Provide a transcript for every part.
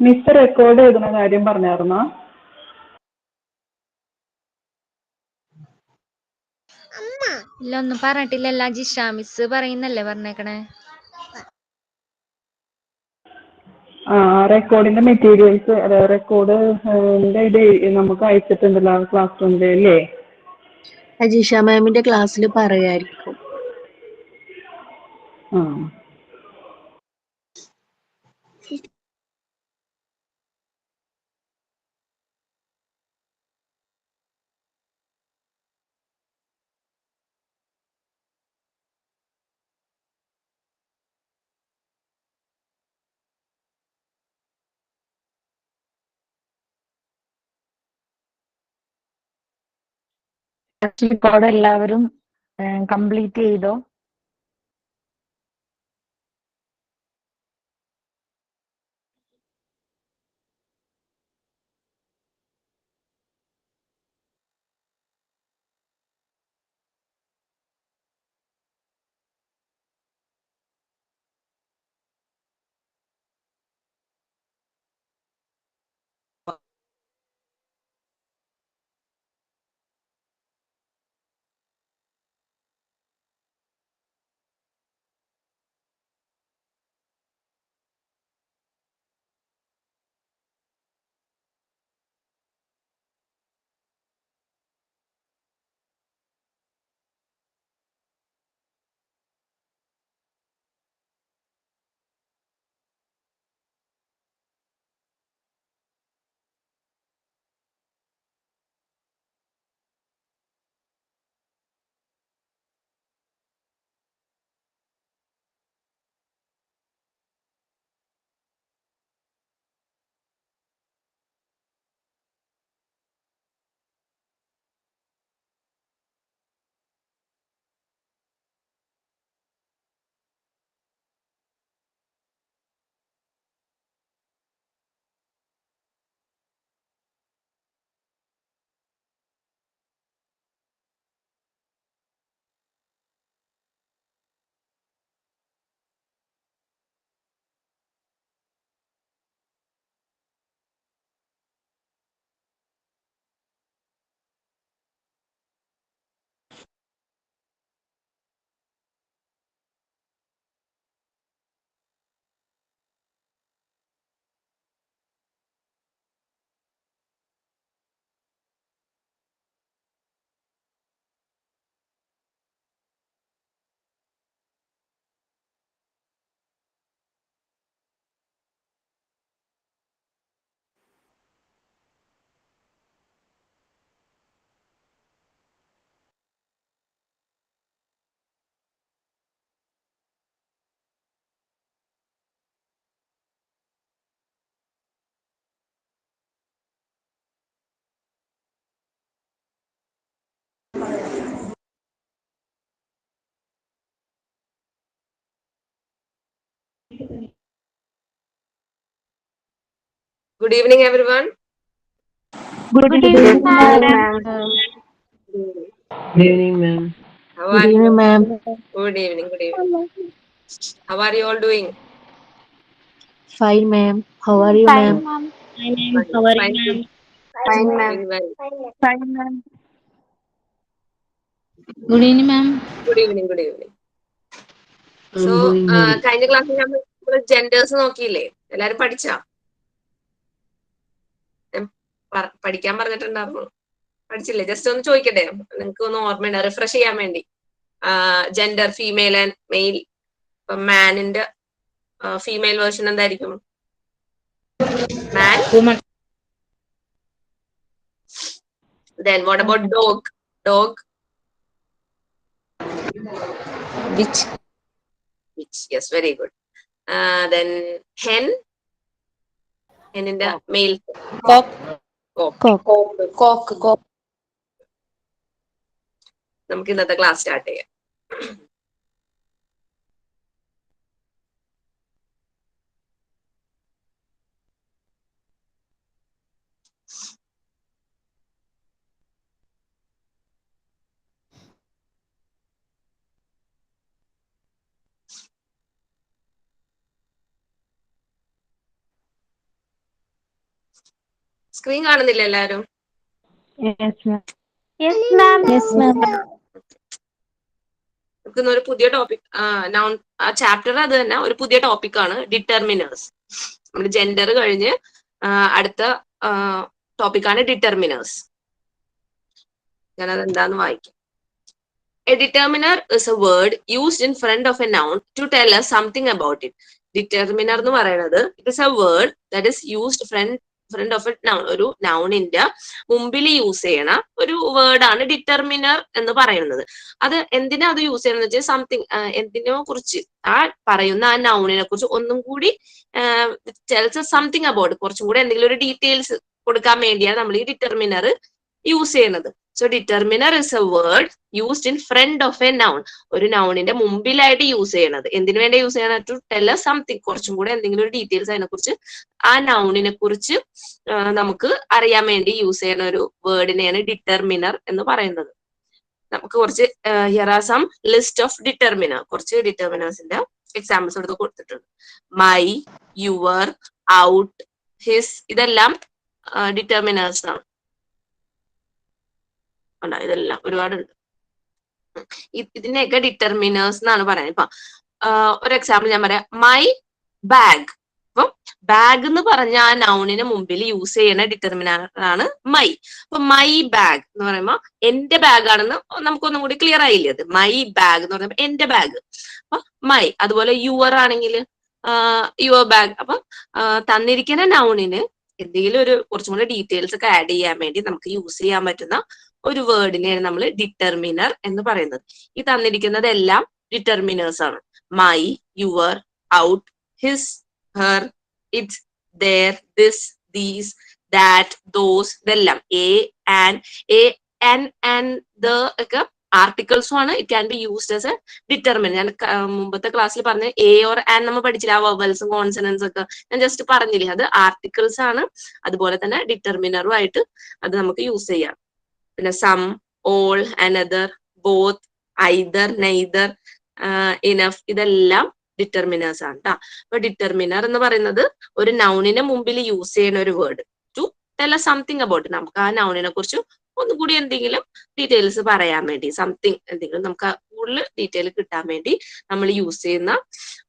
Miss record എഴുതുന്ന കാര്യം പറഞ്ഞായിരുന്നോ? ഇല്ല, ഒന്നും പറഞ്ഞിട്ടില്ലല്ലോ. ജിഷ മിസ് പറയുന്നല്ലേ പറഞ്ഞേക്കണേ. റെക്കോർഡിന്റെ മെറ്റീരിയൽസ്, റെക്കോർഡിന്റെ ഇത് നമുക്ക് അയച്ചിട്ടുണ്ടല്ലോ ക്ലാസ് റൂമിൽ അല്ലേ? ജിഷ മാമിന്റെ ക്ലാസ്സിൽ പറയായിരിക്കും. റെക്കോർഡ് എല്ലാവരും കംപ്ലീറ്റ് ചെയ്തോ? Good evening, everyone. Good evening, ma'am. Good evening, ma'am. How Good are you? evening, ma'am. Good evening. Good evening. How are you all doing? Fine, ma'am. How are you, ma'am? Fine. How are Fine. you, ma'am? Fine, ma'am. Doing well. Fine, ma'am. Good evening, ma'am. Good evening. Good evening. So, I'm doing well. കഴിഞ്ഞ ക്ലാസ്സിൽ നമ്മൾ genders നോക്കിയില്ലേ? എല്ലാരും പഠിച്ചാ? പഠിക്കാൻ പറഞ്ഞിട്ടുണ്ടായിരുന്നു. പഠിച്ചില്ലേ? Just ഒന്ന് ചോദിക്കട്ടെ, നിങ്ങൾക്ക് ഒന്ന് ഓർമ്മയുണ്ട്, റിഫ്രഷ് ചെയ്യാൻ വേണ്ടി. Gender female and male. ഇപ്പൊ മാനിന്റെ ഫീമെയിൽ വേർഷൻ എന്തായിരിക്കും? മാൻ. Then what about dog? Dog. Which? H. Yes, very good. Then hen. Hen in the male. Cock. Cock. നമുക്ക് ഇന്നത്തെ ക്ലാസ് സ്റ്റാർട്ട് ചെയ്യാം. സ്ക്രീൻ കാണുന്നില്ല എല്ലാരും? നമുക്ക് ഒരു പുതിയ ടോപ്പിക്, നൗൺ ചാപ്റ്റർ അത് തന്നെ, ഒരു പുതിയ ടോപ്പിക്കാണ് ഡിറ്റർമിനേഴ്സ്. നമ്മുടെ ജെൻഡർ കഴിഞ്ഞ് അടുത്ത ടോപ്പിക്കാണ് ഡിറ്റർമിനേഴ്സ്. ഞാനത് എന്താന്ന് വായിക്കാം. A determiner is a word used in front of a noun to tell us something about it. Determiner എന്ന് പറയുന്നത് it is a word that is used front of a noun. ഒരു നൗണിന്റെ മുമ്പിൽ യൂസ് ചെയ്യണ ഒരു word ആണ് determiner എന്ന് പറയുന്നത്. അത് എന്തിനാ അത് യൂസ് ചെയ്യണമെന്ന് വെച്ചാൽ സംതിങ്, എന്തിനെ കുറിച്ച്, ആ പറയുന്ന ആ നൗണിനെ കുറിച്ച് ഒന്നും കൂടി സംതിങ് അബൌട്ട്, കുറച്ചും കൂടി എന്തെങ്കിലും ഒരു ഡീറ്റെയിൽസ് കൊടുക്കാൻ വേണ്ടിയാണ് നമ്മൾ ഈ ഡിറ്റർമിനർ യൂസ് ചെയ്യുന്നത്. So determiner is a word used in front of a noun. ഒരു നൗണിന്റെ മുമ്പിലായിട്ട് യൂസ് ചെയ്യണത്. എന്തിനു വേണ്ടി യൂസ് ചെയ്യണം? ടു ടെൽ us സംതിങ്, കുറച്ചും കൂടെ എന്തെങ്കിലും ഒരു ഡീറ്റെയിൽസ് അതിനെ കുറിച്ച്, ആ നൗണിനെ കുറിച്ച് നമുക്ക് അറിയാൻ വേണ്ടി യൂസ് ചെയ്യുന്ന ഒരു വേർഡിനെയാണ് ഡിറ്റർമിനർ എന്ന് പറയുന്നത്. നമുക്ക് കുറച്ച് here are some list of determiner, കുറച്ച് ഡിറ്റർമിനേഴ്സിന്റെ എക്സാമ്പിൾസ് എടുത്ത് കൊടുത്തിട്ടുണ്ട്. മൈ, യുവർ, ഔട്ട്, ഹിസ്, ഇതെല്ലാം ഡിറ്റർമിനേഴ്സ് ആണ്. ഇതെല്ലാം ഒരുപാടുണ്ട്. ഇതിനെയൊക്കെ ഡിറ്റർമിനേഴ്സ് എന്നാണ് പറയുന്നത്. ഇപ്പൊ ഒരു എക്സാമ്പിൾ ഞാൻ പറയാം. My bag. അപ്പം ബാഗ് എന്ന് പറഞ്ഞ ആ നൗണിന് മുമ്പിൽ യൂസ് ചെയ്യുന്ന ഡിറ്റർമിനർ ആണ് മൈ. അപ്പൊ മൈ ബാഗ് എന്ന് പറയുമ്പോൾ എന്റെ ബാഗ് ആണെന്ന് നമുക്കൊന്നും കൂടി ക്ലിയർ ആയില്ലേ? അത് മൈ ബാഗ് എന്ന് പറയുമ്പോൾ എന്റെ ബാഗ്. അപ്പൊ മൈ. അതുപോലെ യുവർ ആണെങ്കിൽ യുവർ ബാഗ്. അപ്പൊ തന്നിരിക്കുന്ന നൗണിന് എന്തെങ്കിലും ഒരു കുറച്ചും കൂടെ ഡീറ്റെയിൽസ് ഒക്കെ ആഡ് ചെയ്യാൻ വേണ്ടി നമുക്ക് യൂസ് ചെയ്യാൻ പറ്റുന്ന ഒരു വേർഡിനെയാണ് നമ്മൾ ഡിറ്റർമിനർ എന്ന് പറയുന്നത്. ഈ തന്നിരിക്കുന്നതെല്ലാം ഡിറ്റർമിനേഴ്സ് ആണ്. My, your, our, his, her, its, their, this, these, that, those, ഇതെല്ലാം ആൻഡ് ദ ഒക്കെ ആർട്ടിക്കിൾസും ആണ്. It can be used as a determiner. ഞാൻ മുമ്പത്തെ ക്ലാസ്സിൽ പറഞ്ഞ എ ഓർ ആൻഡ് നമ്മൾ പഠിച്ചില്ല, ആ വവൽസും കോൺസണൻസും ഒക്കെ ഞാൻ ജസ്റ്റ് പറഞ്ഞില്ലേ, അത് ആർട്ടിക്കിൾസ് ആണ്. അതുപോലെ തന്നെ ഡിറ്റർമിനറും ആയിട്ട് അത് നമുക്ക് യൂസ് ചെയ്യാം. പിന്നെ some, all, another, both, either, neither, enough, ഇതെല്ലാം ഡിറ്റർമിനേഴ്സ് ആണ് കേട്ടോ. അപ്പൊ ഡിറ്റർമിനർ എന്ന് പറയുന്നത് ഒരു നൗണിനെ മുമ്പിൽ യൂസ് ചെയ്യുന്ന ഒരു word to tell us something about. നമുക്ക് ആ നൗണിനെ കുറിച്ച് ഒന്നുകൂടി എന്തെങ്കിലും ഡീറ്റെയിൽസ് പറയാൻ വേണ്ടി, സംതിങ് എന്തെങ്കിലും നമുക്ക് കൂടുതൽ ഡീറ്റെയിൽ കിട്ടാൻ വേണ്ടി നമ്മൾ യൂസ് ചെയ്യുന്ന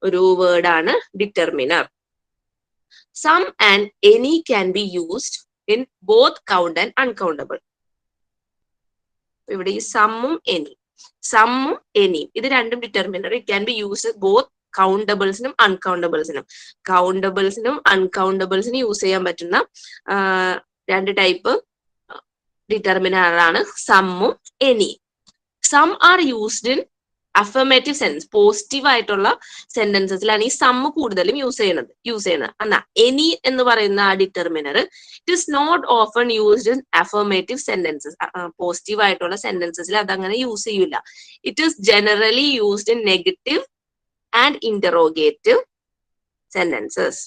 ഒരു വേർഡാണ് determiner. Some and any can be used in both count and uncountable. ഇവിടെ ഈ സമ്മും എനിയും ഇത് രണ്ടും determiner. It can be used both കൗണ്ടബിൾസിനും അൺകൗണ്ടബിൾസിനും. കൗണ്ടബിൾസിനും അൺകൗണ്ടബിൾസിനും യൂസ് ചെയ്യാൻ പറ്റുന്ന രണ്ട് ടൈപ്പ് ഡിറ്റർമിനർ ആണ് സമ്മും എനിയും. Some are used in affirmative sense, positive ആയിട്ടുള്ള സെന്റൻസസിലാണ് ഈ സമ്മ് കൂടുതലും യൂസ് ചെയ്യുന്നത്. എന്നാ എനി എന്ന് പറയുന്ന ആ determiner it is not often used in affirmative sentences. Positive ആയിട്ടുള്ള സെന്റൻസസിൽ അതങ്ങനെ യൂസ് ചെയ്യില്ല. It is generally used in negative and interrogative sentences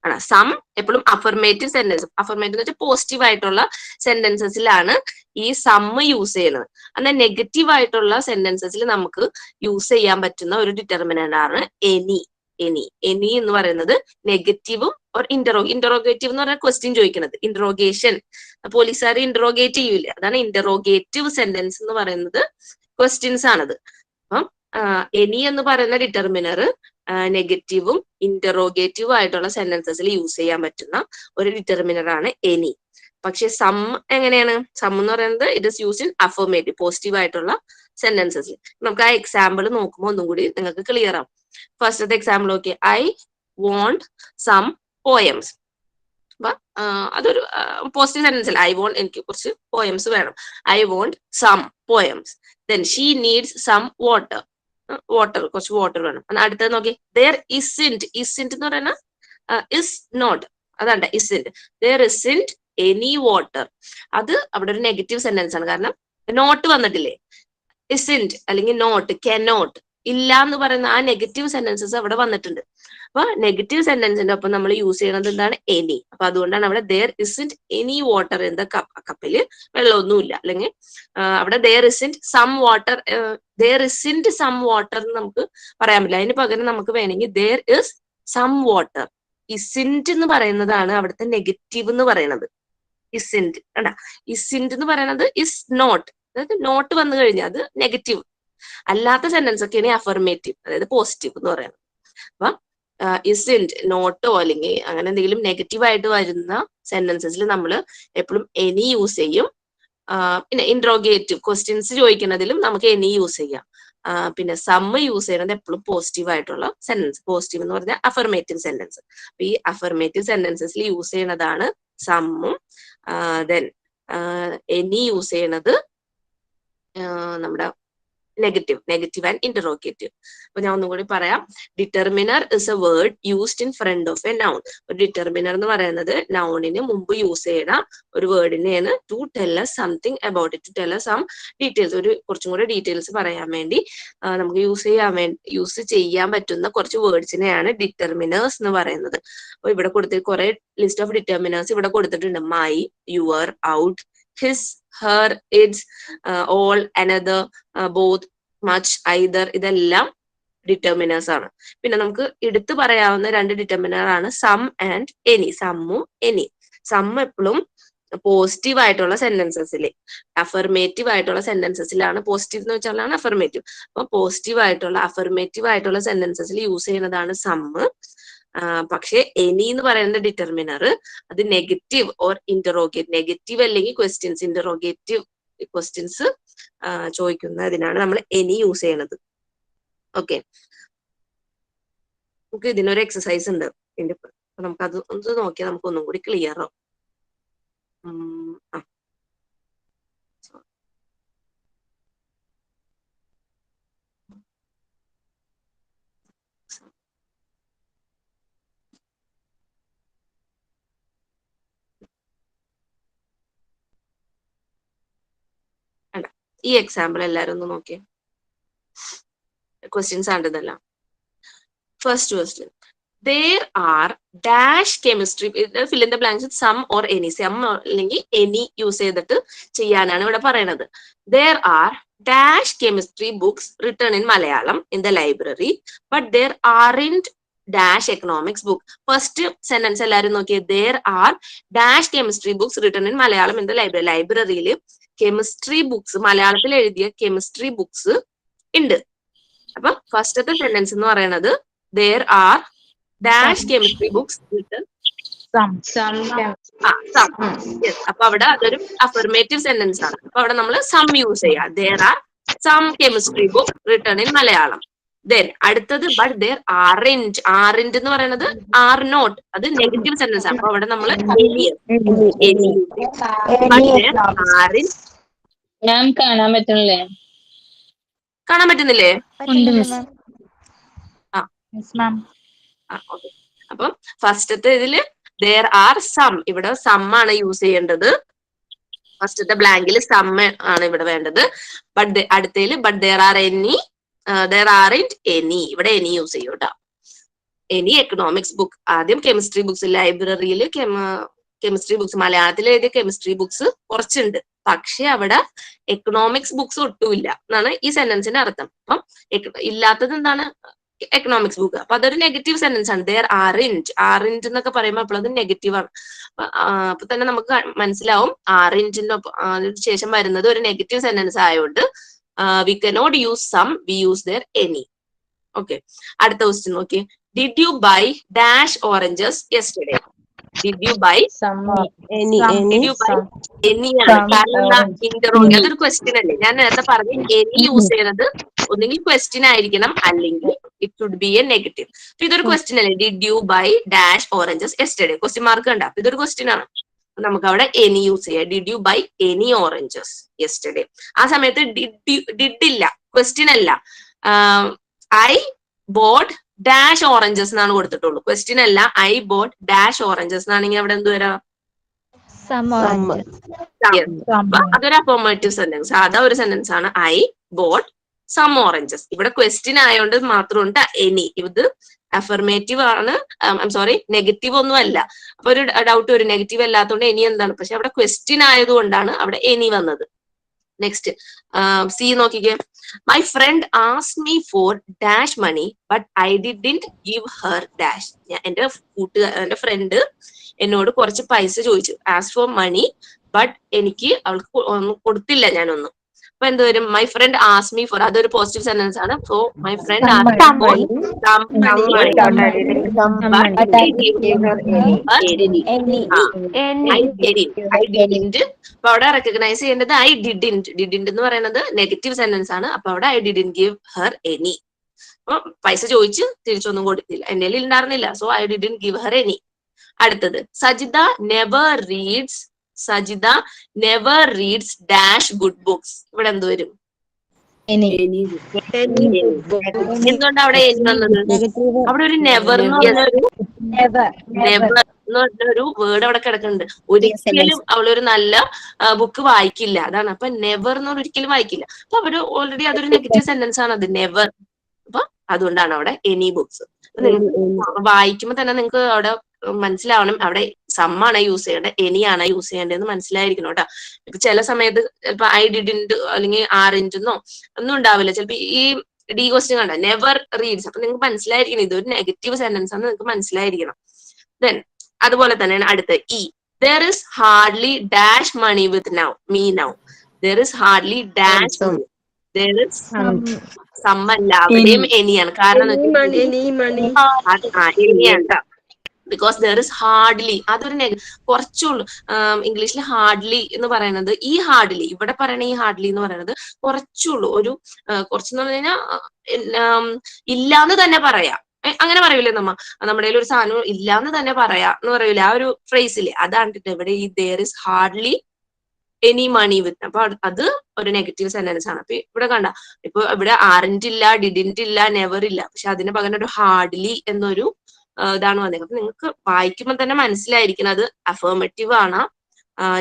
ആണ്. സം എപ്പോഴും അഫർമേറ്റീവ് സെന്റൻസ്, അഫർമേറ്റീവ് എന്ന് വെച്ചാൽ പോസിറ്റീവ് ആയിട്ടുള്ള സെന്റൻസസിലാണ് ഈ സമ്മ് യൂസ് ചെയ്യുന്നത്. എന്നാൽ നെഗറ്റീവ് ആയിട്ടുള്ള സെന്റൻസസിൽ നമുക്ക് യൂസ് ചെയ്യാൻ പറ്റുന്ന ഒരു ഡിറ്റർമിനന്റ് ആണ് എനി. എനി എന്ന് പറയുന്നത് നെഗറ്റീവും ഇന്ററോഗേറ്റീവ് എന്ന് പറഞ്ഞാൽ ക്വസ്റ്റ്യൻ ചോദിക്കുന്നത്, ഇന്ററോഗേഷൻ, പോലീസുകാർ ഇന്ററോഗേറ്റ് ചെയ്യൂലേ, അതാണ് ഇന്ററോഗേറ്റീവ് സെന്റൻസ് എന്ന് പറയുന്നത്. ക്വസ്റ്റ്യൻസ് ആണത്. അപ്പം എനി എന്ന് പറയുന്ന ഡിറ്റർമിനർ നെഗറ്റീവും ഇന്ററോഗേറ്റീവും ആയിട്ടുള്ള സെന്റൻസസിൽ യൂസ് ചെയ്യാൻ പറ്റുന്ന ഒരു ഡിറ്റർമിനർ ആണ് എനി. പക്ഷെ സം എങ്ങനെയാണ്? സം എന്ന് പറയുന്നത് it is used in affirmative, positive ആയിട്ടുള്ള സെന്റൻസസിൽ. നമുക്ക് ആ എക്സാമ്പിൾ നോക്കുമ്പോൾ ഒന്നും കൂടി നിങ്ങൾക്ക് ക്ലിയർ ആവും. ഫസ്റ്റത്തെ example okay, I want some poems. അപ്പൊ അതൊരു പോസിറ്റീവ് സെന്റൻസിൽ ഐ വോണ്ട്, എനിക്ക് കുറച്ച് പോയംസ് വേണം. I want some poems. Then she needs some water. Water, കുറച്ച് വാട്ടർ വേണം. അടുത്തത് നോക്കി, there isn't എന്ന് പറയുന്ന is not, അതാണ്ട isn't, there isn't any water. അത് അവിടെ ഒരു നെഗറ്റീവ് സെന്റൻസ് ആണ്, കാരണം നോട്ട് വന്നിട്ടില്ലേ. isn't അല്ലെങ്കിൽ നോട്ട്, cannot, ഇല്ല എന്ന് പറയുന്ന ആ നെഗറ്റീവ് സെന്റൻസസ് അവിടെ വന്നിട്ടുണ്ട്. അപ്പൊ നെഗറ്റീവ് സെന്റൻസിന്റെ ഒപ്പം നമ്മൾ യൂസ് ചെയ്യുന്നത് എന്താണ്, എനി. അപ്പൊ അതുകൊണ്ടാണ് അവിടെ there isn't any water in the cup, കപ്പില് വെള്ളമൊന്നുമില്ല. അല്ലെങ്കിൽ അവിടെ there isn't some water എന്ന് നമുക്ക് പറയാൻ പറ്റില്ല. അതിന് പകരം നമുക്ക് വേണമെങ്കിൽ there is some water. isn't എന്ന് പറയുന്നതാണ് അവിടുത്തെ നെഗറ്റീവ് എന്ന് പറയുന്നത്. isn't കണ്ട, isn't എന്ന് പറയുന്നത് is not, അതായത് നോട്ട് വന്നു കഴിഞ്ഞാൽ അത് നെഗറ്റീവ്. അല്ലാത്ത സെന്റൻസ് ഒക്കെയാണ് അഫർമേറ്റീവ്, അതായത് പോസിറ്റീവ് എന്ന് പറയുന്നത്. അപ്പൊ isn't, നോട്ടോ അല്ലെങ്കിൽ അങ്ങനെ എന്തെങ്കിലും നെഗറ്റീവ് ആയിട്ട് വരുന്ന സെന്റൻസസിൽ നമ്മൾ എപ്പോഴും എനി യൂസ് ചെയ്യും. പിന്നെ ഇൻട്രോഗേറ്റീവ് ക്വസ്റ്റ്യൻസ് ചോദിക്കുന്നതിലും നമുക്ക് എനി യൂസ് ചെയ്യാം. പിന്നെ സമ്മ് യൂസ് ചെയ്യുന്നത് എപ്പോഴും പോസിറ്റീവ് ആയിട്ടുള്ള സെന്റൻസ്. പോസിറ്റീവ് എന്ന് പറഞ്ഞാൽ അഫർമേറ്റീവ് സെന്റൻസ്. അപ്പൊ ഈ അഫർമേറ്റീവ് സെന്റൻസസിൽ യൂസ് ചെയ്യുന്നതാണ് സമ്മും. ദെൻ എനി യൂസ് ചെയ്യണത് നമ്മുടെ നെഗറ്റീവ് ആൻഡ് ഇന്ററോഗേറ്റീവ്. അപ്പൊ ഞാൻ ഒന്നും കൂടി പറയാം. Determiner is a word used in front of a noun. ഒരു ഡിറ്റർമിനർ എന്ന് പറയുന്നത് നൗണിന് മുമ്പ് യൂസ് ചെയ്യുന്ന ഒരു വേർഡിനെയാണ് to tell us something about it, to tell us some details, ഒരു കുറച്ചും കൂടി ഡീറ്റെയിൽസ് പറയാൻ വേണ്ടി നമുക്ക് യൂസ് ചെയ്യാൻ പറ്റുന്ന കുറച്ച് വേർഡ്സിനെയാണ് ഡിറ്റർമിനേഴ്സ് എന്ന് പറയുന്നത്. അപ്പൊ ഇവിടെ കൊടുത്തിട്ട് കുറെ ലിസ്റ്റ് ഓഫ് ഡിറ്റർമിനേഴ്സ് ഇവിടെ കൊടുത്തിട്ടുണ്ട്. My, your, our, his, her, its, all, another, both, much, either, ഇതെല്ലാം ഡിറ്റർമിനേഴ്സ് ആണ്. പിന്നെ നമുക്ക് എടുത്തു പറയാവുന്ന രണ്ട് ഡിറ്റർമിനർ ആണ് സം ആൻഡ് എനി. സമ്മും എനി. സം എപ്പോഴും പോസിറ്റീവ് ആയിട്ടുള്ള സെന്റൻസസിൽ, അഫർമേറ്റീവ് ആയിട്ടുള്ള സെന്റൻസസിലാണ്, പോസിറ്റീവ് എന്ന് വെച്ചാലാണ് അഫർമേറ്റീവ്. അപ്പൊ പോസിറ്റീവ് ആയിട്ടുള്ള അഫർമേറ്റീവ് ആയിട്ടുള്ള സെന്റൻസസിൽ യൂസ് ചെയ്യുന്നതാണ് സമ്മ്. പക്ഷെ എനി എന്ന് പറയുന്ന ഡിറ്റർമിനർ അത് നെഗറ്റീവ് ഓർ ഇന്ററോഗേറ്റ്, നെഗറ്റീവ് അല്ലെങ്കിൽ ക്വസ്റ്റ്യൻസ്, ഇന്ററോഗേറ്റീവ് ക്വസ്റ്റ്യൻസ് ചോദിക്കുന്നതിനാണ് നമ്മൾ എനി യൂസ് ചെയ്യണത്. ഓക്കെ, നമുക്ക് ഇതിനൊരു എക്സസൈസ് ഉണ്ട്. നമുക്ക് അത് ഒന്ന് നോക്കിയാൽ നമുക്ക് ഒന്നും കൂടി ക്ലിയർ ആവും. ഈ എക്സാമ്പിൾ എല്ലാരും ഒന്ന് നോക്കിയേ. ക്വസ്റ്റ്യൻസ് ആണ് ഇതെല്ലാം. First question, there are dash chemistry, fill in the blanks with some or any. some അല്ലെങ്കിൽ any യൂസ് ചെയ്തിട്ട് ചെയ്യാനാണ് ഇവിടെ പറയുന്നത്. there are dash chemistry books written in Malayalam in the library, but there aren't dash economics book. First sentence എല്ലാവരും നോക്കിയേ. there are dash chemistry books written in Malayalam in the library. ലൈബ്രറിയിൽ chemistry books, മലയാളത്തിൽ എഴുതിയ chemistry books ഉണ്ട്. അപ്പൊ ഫസ്റ്റത്തെ sentence എന്ന് പറയുന്നത് there are dash chemistry books written. അപ്പൊ അവിടെ അതൊരു അഫർമേറ്റീവ് സെന്റൻസ് ആണ്. അപ്പൊ അവിടെ നമ്മൾ സം യൂസ് ചെയ്യാം. there are some chemistry books written in Malayalam. then അടുത്തത് but there aren't എന്ന് പറയുന്നത് are not, അത് നെഗറ്റീവ് സെന്റൻസ് ആണ്. അപ്പൊ അവിടെ നമ്മൾ ഞാൻ കാണാൻ പറ്റുന്നില്ലേ? കാണാൻ പറ്റുന്നില്ലേ? അപ്പം ഫസ്റ്റത്തെ ഇതില് there are some, ഇവിടെ സം ആണ് യൂസ് ചെയ്യേണ്ടത്. ഫസ്റ്റത്തെ ബ്ലാങ്കിൽ സം ആണ് ഇവിടെ വേണ്ടത്. ബട്ട് അടുത്തതില് but there are any, there aren't any, ഇവിടെ any യൂസ് ചെയ്യും കേട്ടോ. Any economics book. ആദ്യം കെമിസ്ട്രി ബുക്സ്, ലൈബ്രറിയിൽ കെമിസ്ട്രി ബുക്സ്, മലയാളത്തിൽ എഴുതിയ കെമിസ്ട്രി ബുക്സ് കുറച്ചുണ്ട്, പക്ഷെ അവിടെ എക്കണോമിക്സ് ബുക്സ് ഒട്ടുമില്ല എന്നാണ് ഈ സെന്റൻസിന്റെ അർത്ഥം. അപ്പം ഇല്ലാത്തത് എന്താണ്? Economics book. അപ്പൊ അതൊരു നെഗറ്റീവ് സെന്റൻസ് ആണ്. there aren't എന്നൊക്കെ പറയുമ്പോൾ അപ്പോൾ അത് നെഗറ്റീവ് ആണ്. അപ്പൊ തന്നെ നമുക്ക് മനസ്സിലാവും aren't-ന്റെ ശേഷം വരുന്നത് ഒരു നെഗറ്റീവ് സെന്റൻസ് ആയതുകൊണ്ട് we cannot use some, we use there any. Okay, അടുത്ത ക്വസ്റ്റ്യൻ നോക്കി. did you buy dash oranges yesterday? did you buy any ആണ്. കാരണം ഇന്റർവ്യൂ അതൊരു ക്വസ്റ്റ്യൻ അല്ലേ. ഞാൻ നേരത്തെ പറഞ്ഞു any യൂസ് ചെയ്യുന്നത് ഒന്നെങ്കിൽ ക്വസ്റ്റ്യൻ ആയിരിക്കണം അല്ലെങ്കിൽ it should be A negative. അപ്പൊ ഇതൊരു ക്വസ്റ്റ്യൻ അല്ലേ. did you buy dash oranges yesterday? Question mark കണ്ട. അപ്പൊ ഇതൊരു ക്വസ്റ്റ്യൻ ആണ്. നമുക്ക് അവിടെ any യൂസ് ചെയ്യാം. did you buy any oranges yesterday? ആ സമയത്ത് ഡിഡ് ഇല്ല, ക്വസ്റ്റ്യൻ അല്ല. ഐ ബോട്ട് ഡാഷ് ഓറഞ്ചസ് എന്നാണ് കൊടുത്തിട്ടുള്ളൂ. ക്വസ്റ്റ്യൻ അല്ല. ഐ ബോട്ട് ഡാഷ് ഓറഞ്ചസ് എന്നാണെങ്കിൽ അവിടെ എന്ത് വരാം? അതൊരു അഫർമേറ്റീവ് സെന്റൻസ്. സാധാ ഒരു സെന്റൻസ് ആണ്. I bought some oranges. ഇവിടെ ക്വസ്റ്റ്യൻ ആയതുകൊണ്ട് മാത്രമുണ്ട് എനി. ഇത് അഫർമേറ്റീവ് ആണ്, സോറി നെഗറ്റീവ് ഒന്നും അല്ല. അപ്പൊ ഒരു ഡൗട്ട് വരും, നെഗറ്റീവ് അല്ലാത്തതുകൊണ്ട് എനി എന്താണ്? പക്ഷെ അവിടെ ക്വസ്റ്റ്യൻ ആയതുകൊണ്ടാണ് അവിടെ എനി വന്നത്. നെക്സ്റ്റ് സി നോക്കിക്കേ. My friend ask me for dash money but I didn't give her dash. എന്റെ ഫ്രണ്ട് എന്നോട് കുറച്ച് പൈസ ചോദിച്ചു. ആസ് ഫോർ മണി ബട്ട് എനിക്ക് അവൾക്ക് ഒന്നും കൊടുത്തില്ല ഞാനൊന്നും. അപ്പൊ എന്ത് വരും? My friend as me for, അതൊരു പോസിറ്റീവ് സെന്റൻസ് ആണ്. So my friend as me for അപ്പൊ അവിടെ റെക്കഗ്നൈസ് ചെയ്യേണ്ടത് ഐ ഡിഡിന്റ്. ഡിഡിന്റ് എന്ന് പറയുന്നത് നെഗറ്റീവ് സെന്റൻസ് ആണ്. അപ്പൊ അവിടെ I didn't give her any. അപ്പൊ പൈസ ചോദിച്ച് തിരിച്ചൊന്നും കൊടുത്തില്ല, എന്റെ കയ്യിൽ ഉണ്ടായിരുന്നില്ല. So I didn't give her any. അടുത്തത് Sajitha never reads dash good books. ഇവിടെ എന്ത് വരും? എന്തുകൊണ്ട് അവിടെ എനി വന്നത്? അവിടെ ഒരു നെവർ എന്ന് പറഞ്ഞൊരു വേർഡ് അവിടെ കിടക്കുന്നുണ്ട്. ഒരിക്കലും അവളൊരു നല്ല ബുക്ക് വായിക്കില്ല, അതാണ്. അപ്പൊ നെവർ എന്ന് ഒരിക്കലും വായിക്കില്ല. അപ്പൊ അവര് ഓൾറെഡി അതൊരു നെഗറ്റീവ് സെന്റൻസ് ആണ്, അത് നെവർ. അപ്പൊ അതുകൊണ്ടാണ് അവിടെ എനി ബുക്സ്. വായിക്കുമ്പോ തന്നെ നിങ്ങൾക്ക് അവിടെ മനസ്സിലാവണം, അവിടെ സമ്മാണ് യൂസ് ചെയ്യേണ്ടത്, എനിയാണ് യൂസ് ചെയ്യേണ്ടതെന്ന് മനസ്സിലായിരിക്കണം കേട്ടോ. ഇപ്പൊ ചില സമയത്ത് ചിലപ്പോ ഐ ഡിഡിന്റ് അല്ലെങ്കിൽ ആറിൻറ്റെന്നോ ഒന്നും ഉണ്ടാവില്ല. ചിലപ്പോ ഈ ഡി ക്വസ്റ്റ്യൻ കണ്ട നെവർ റീഡ്സ്. അപ്പൊ നിങ്ങൾക്ക് മനസ്സിലായിരിക്കണം ഇതൊരു നെഗറ്റീവ് സെന്റൻസ് ആണെന്ന് നിങ്ങൾക്ക് മനസ്സിലായിരിക്കണം. ദെൻ അതുപോലെ തന്നെയാണ് അടുത്ത E. There is hardly dash money with me now. There is hardly dash there is സമ്മല്ല, അവിടെയും എനിയാണ്. കാരണം എനിയാണ്. ബിക്കോസ് ദർ ഇസ് ഹാർഡ്ലി, അതൊരു കുറച്ചുള്ളൂ. ഇംഗ്ലീഷിൽ ഹാർഡ്ലി എന്ന് പറയുന്നത് ഈ ഹാർഡ്ലി, ഇവിടെ പറയണ ഈ ഹാർഡ്ലി എന്ന് പറയുന്നത് കുറച്ചുള്ളൂ. ഒരു കുറച്ചെന്ന് പറഞ്ഞു കഴിഞ്ഞാൽ ഇല്ലാന്ന് തന്നെ പറയാം. അങ്ങനെ പറയൂലേ നമ്മുടെ ഒരു സാധനം ഇല്ലാന്ന് തന്നെ പറയാ എന്ന് പറയൂലേ, ആ ഒരു ഫ്രേസില്ലേ, അതാണ് ഇവിടെ ഈ there is hardly any money with. അപ്പൊ അത് ഒരു നെഗറ്റീവ് സെന്റൻസ് ആണ്. അപ്പൊ ഇവിടെ കണ്ട, ഇപ്പൊ ഇവിടെ ആറിന്റ് ഇല്ല, ഡിഡിന്റ് ഇല്ല, നെവർ ഇല്ല, പക്ഷെ അതിന് പകരം ഒരു ഹാർഡ്ലി എന്നൊരു ഇതാണ് വന്നത്. അപ്പൊ നിങ്ങൾക്ക് വായിക്കുമ്പോൾ തന്നെ മനസ്സിലായിരിക്കണം അത് അഫർമേറ്റീവ് ആണ്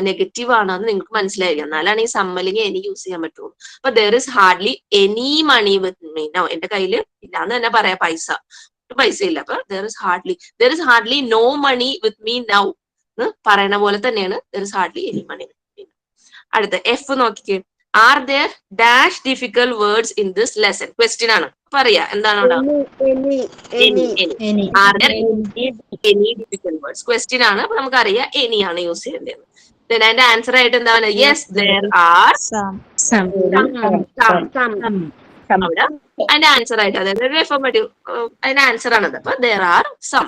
നെഗറ്റീവ് ആണ് എന്ന് നിങ്ങൾക്ക് മനസ്സിലായിരിക്കണം. എന്നാലാണ് ഈ സമ്മലിംഗ് എനി യൂസ് ചെയ്യാൻ പറ്റുള്ളൂ. അപ്പൊ there is hardly any money with me now. എന്റെ കയ്യിൽ ഇല്ലാന്ന് തന്നെ പറയാം, പൈസ ഇല്ല. അപ്പൊ there is hardly no money with me now എന്ന് പറയണ പോലെ തന്നെയാണ് there is hardly any money. അടുത്ത എഫ് നോക്കിക്കേ. Are there dash difficult words in this lesson? Question ആണ്, പറയാ എന്താണ് അവിടെ? Are there any difficult words? Question ആണ്. അപ്പൊ നമുക്കറിയാം എനി ആണ് യൂസ് ചെയ്യേണ്ടത്. അതിന്റെ ആൻസർ ആയിട്ട് എന്താണ്? യെസ് ദർ ആർ അവിടെ അതിന്റെ ആൻസർ ആയിട്ട്, അതായത് റെഫർമേറ്റീവ് അതിന്റെ ആൻസർ ആണത്. അപ്പൊ ദർ ആർ സം.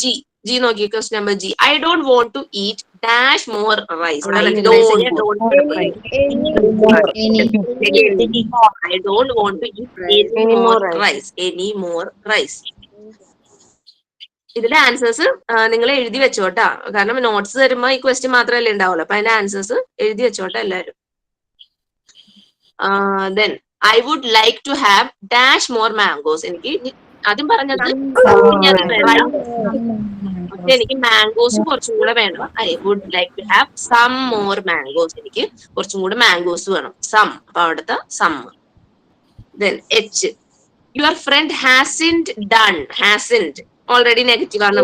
ജി നോക്കി, question number G. I don't want to eat dash more rice. I don't want to eat any more rice. ഇതിന്റെ ആൻസേഴ്സ് നിങ്ങൾ എഴുതി വെച്ചോട്ടാ, കാരണം നോട്ട്സ് തരുമ്പോ ഈ ക്വസ്റ്റ്യൻ മാത്രമല്ലേ ഉണ്ടാവുള്ളൂ. അപ്പൊ അതിന്റെ ആൻസേഴ്സ് എഴുതി വെച്ചോട്ടെ എല്ലാവരും. Then I would like to have dash more mangoes. എനിക്ക് ആദ്യം പറഞ്ഞത് പക്ഷെ എനിക്ക് മാംഗോസ് കുറച്ചും കൂടെ വേണം. I would like to have some more mangoes. എനിക്ക് കുറച്ചും കൂടെ മാംഗോസ് വേണം, സം. അപ്പൊ അവിടുത്തെ some. Then H. Your friend hasn't done. Hasn't already negative ആണ്.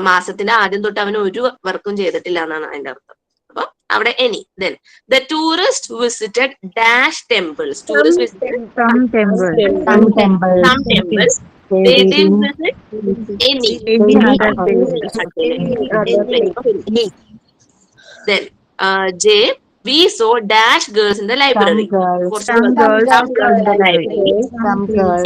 മാസത്തിന്റെ ആദ്യം തൊട്ട് അവന് ഒരു വർക്കും ചെയ്തിട്ടില്ല എന്നാണ് അതിന്റെ അർത്ഥം. അപ്പൊ അവിടെ any. Then the tourist visited dash temples. Tourist visited some temples. They didn't visit any. Then J. We saw dash girls in the library. Some girls in the library. Some girls.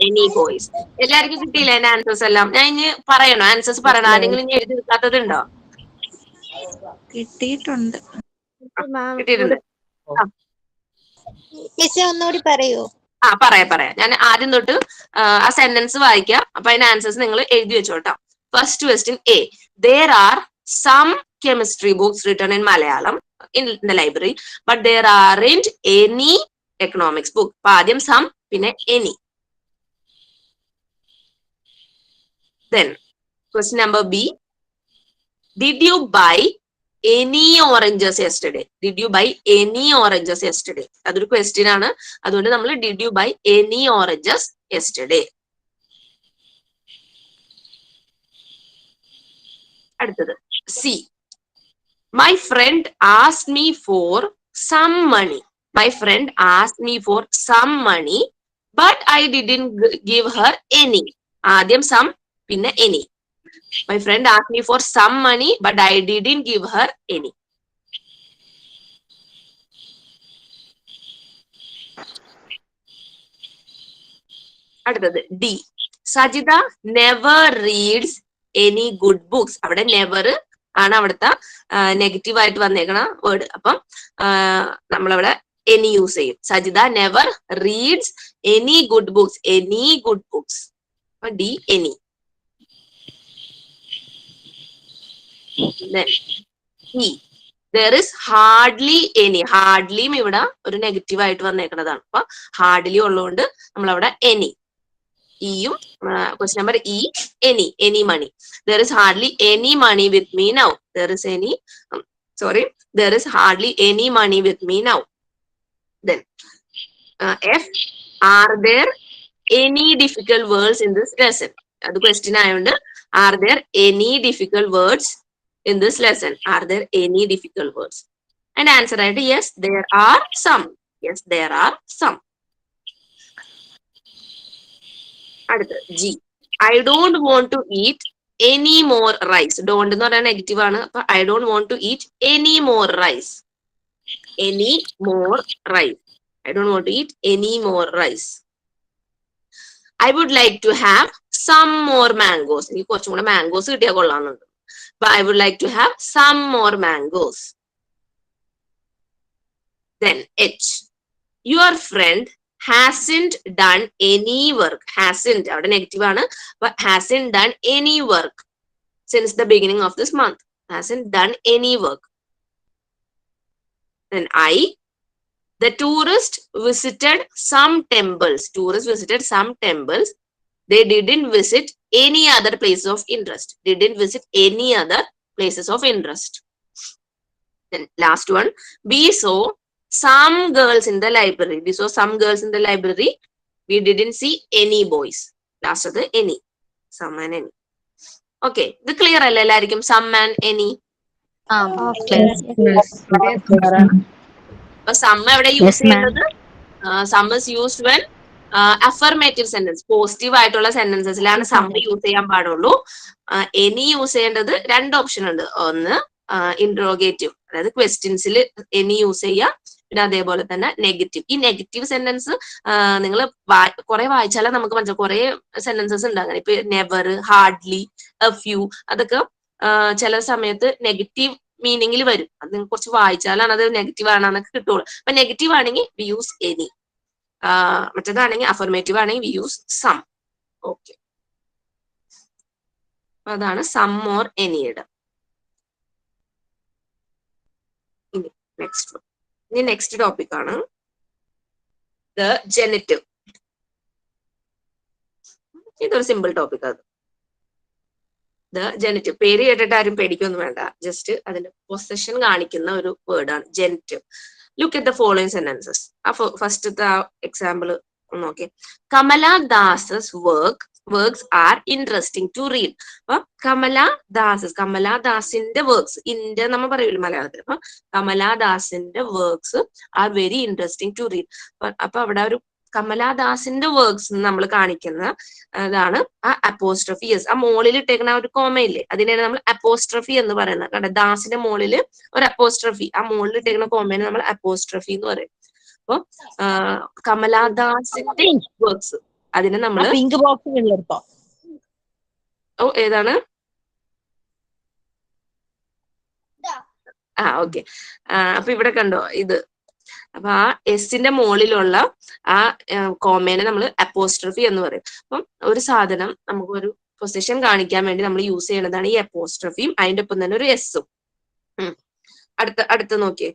Any boys. എല്ലാവർക്കും കിട്ടിയില്ല എന്റെ answers എല്ലാം? ഞാൻ ഇനി പറയണോ? Answers പറയണോ? ആരെങ്കിലും ഇനി എഴുതി എടുക്കാത്തതുണ്ടോ? കിട്ടിയിട്ടുണ്ട്. ഒന്നുകൂടി പറയൂ. പറയാം. ഞാൻ ആദ്യം തൊട്ട് ആ സെന്റൻസ് വായിക്കാം. അപ്പൊ അതിന്റെ ആൻസേഴ്സ് നിങ്ങൾ എഴുതി വെച്ചോട്ടോ. First question A. There are some chemistry books written in Malayalam in the library, but there aren't any economics book. ആദ്യം some പിന്നെ any. Then question number B. Did you buy any oranges yesterday? Did you buy any oranges yesterday? അതൊരു question ആണ്. അതുകൊണ്ട് നമ്മൾ did you buy any oranges yesterday? അടുത്തത് C. My friend asked me for some money. My friend asked me for some money, but I didn't give her any. ആദ്യം some പിന്നെ any. My friend asked me for some money, but I didn't give her any. അടുത്തത് D. Sajida never reads any good books. അവിടെ never ആണ് അവിടുത്തെ negative ആയിട്ട് വന്നേക്കണ word. അപ്പം നമ്മളവിടെ any use ചെയ്യും. Sajitha never reads any good books. Any good books. D any. Then E. There is hardly any. Hardly ഇവിടെ ഒരു നെഗറ്റീവ് ആയിട്ട് വന്നേക്കുന്നതാണ്. അപ്പൊ ഹാർഡ്ലി ഉള്ളതുകൊണ്ട് നമ്മളവിടെ any. E-യും question number E, any money. There is hardly any money with me now. There is there is hardly any money with me now. Then F. Are there any difficult words in this lesson? അത് question ആയതുകൊണ്ട് are there any difficult words in this lesson? Are there any difficult words? And answer ആയിട്ട് yes, there are some. Yes, there are some. അടുത്തത് G. I don't want to eat any more rice. Don't എന്ന് പറയാൻ negative ആണ്. അപ്പൊ I don't want to eat any more rice. Any more rice. I don't want to eat any more rice. I would like to have some more mangoes. എനിക്ക് കുറച്ചും കൂടെ mangoes കിട്ടിയാൽ കൊള്ളാമെന്നുണ്ട്. But I would like to have some more mangoes. Then H. Your friend hasn't done any work. Hasn't അവിടെ negative ആണ്. But hasn't done any work since the beginning of this month. Hasn't done any work. Then I. The tourist visited some temples. Tourists visited some temples. They didn't visit any other places of interest. Didn't visit any other places of interest. Then last one. We saw some girls in the library. We saw some girls in the library. We didn't see any boys. Last of the any. Some and any. Okay. The clear അല്ലേ എല്ലാവർക്കും? Some and any. അപ്പൊ some എവിടെ use ചെയ്യുന്നത്? Some is used when affirmative sentence, positive ആയിട്ടുള്ള സെന്റൻസസിലാണ് some use ചെയ്യാൻ പാടുള്ളൂ. Any use ചെയ്യേണ്ടത് രണ്ട് ഓപ്ഷൻ ഉണ്ട്. ഒന്ന് ഇൻട്രോഗേറ്റീവ്, അതായത് ക്വസ്റ്റ്യൻസിൽ എനി യൂസ് ചെയ്യാം. പിന്നെ അതേപോലെ തന്നെ നെഗറ്റീവ്. ഈ നെഗറ്റീവ് സെന്റൻസ് നിങ്ങൾ കുറെ വായിച്ചാലേ നമുക്ക് മനസ്സിലാവും. കുറെ സെന്റൻസസ് ഉണ്ട് അങ്ങനെ. ഇപ്പൊ നെവർ, ഹാർഡ്ലി, എ ഫ്യൂ, അതൊക്കെ ചില സമയത്ത് നെഗറ്റീവ് മീനിങ്ങിൽ വരും. അത് നിങ്ങൾ കുറച്ച് വായിച്ചാലാണ് അത് നെഗറ്റീവ് ആണെന്നൊക്കെ കിട്ടുള്ളൂ. അപ്പൊ നെഗറ്റീവ് ആണെങ്കിൽ വി യൂസ് എനി, മറ്റേതാണെങ്കിൽ അഫർമേറ്റീവ് ആണെങ്കിൽ വി യൂസ് സം. ഓക്കെ, അതാണ് സം ഓർ എനിയുടെ. ഇനി നെക്സ്റ്റ് ടോപ്പിക് ആണ് ദ ജെനിറ്റീവ്. ഇതൊരു സിമ്പിൾ ടോപ്പിക്. അത് ദ ജെനിറ്റീവ് പേര് കേട്ടിട്ട് ആരും പേടിക്കൊന്നും വേണ്ട. ജസ്റ്റ് അതിന്റെ പൊസഷൻ കാണിക്കുന്ന ഒരു വേർഡാണ് genitive. Look at the following sentences. ആ ഫസ്റ്റത്തെ എക്സാമ്പിൾ നോക്കി. Kamala Das's works are interesting to read. അപ്പൊ കമലാദാസിന്റെ വർക്ക്സ്, ഇന്റെ നമ്മൾ പറയൂല മലയാളത്തിൽ. അപ്പൊ കമലാദാസിന്റെ works are very interesting to read. അപ്പൊ അവിടെ ഒരു കമലാദാസിന്റെ വർക്ക്സ് നമ്മൾ കാണിക്കുന്ന അതാണ് ആ അപ്പോസ്ട്രഫി. യെസ്, ആ മോളിൽ ഇട്ടേക്കുന്ന ഒരു കോമയില്ലേ, അതിനെയാണ് നമ്മൾ അപ്പോസ്ട്രഫി എന്ന് പറയുന്നത്. കാരണം ദാസിന്റെ മോളില് ഒരു അപ്പോസ്ട്രഫി, ആ മോളിൽ ഇട്ടേക്കുന്ന കോമേനെ നമ്മൾ അപ്പോസ്ട്രഫി എന്ന് പറയും. അപ്പൊ കമലാദാസിന്റെ വർക്ക്സ്, അതിനെ നമ്മള് പിങ്ക് ബോക്സ്. ഓ, ഏതാണ്? ഓക്കെ. അപ്പൊ ഇവിടെ കണ്ടോ ഇത്. അപ്പൊ ആ എസിന്റെ മുകളിലുള്ള ആ കോമേനെ നമ്മൾ അപ്പോസ്ട്രഫി എന്ന് പറയും. അപ്പം ഒരു സാധനം നമുക്കൊരു പൊസിഷൻ കാണിക്കാൻ വേണ്ടി നമ്മൾ യൂസ് ചെയ്യുന്നതാണ് ഈ അപ്പോസ്ട്രഫിയും അതിന്റെ ഒപ്പം തന്നെ ഒരു എസ്സും. അടുത്ത നോക്കിയേ.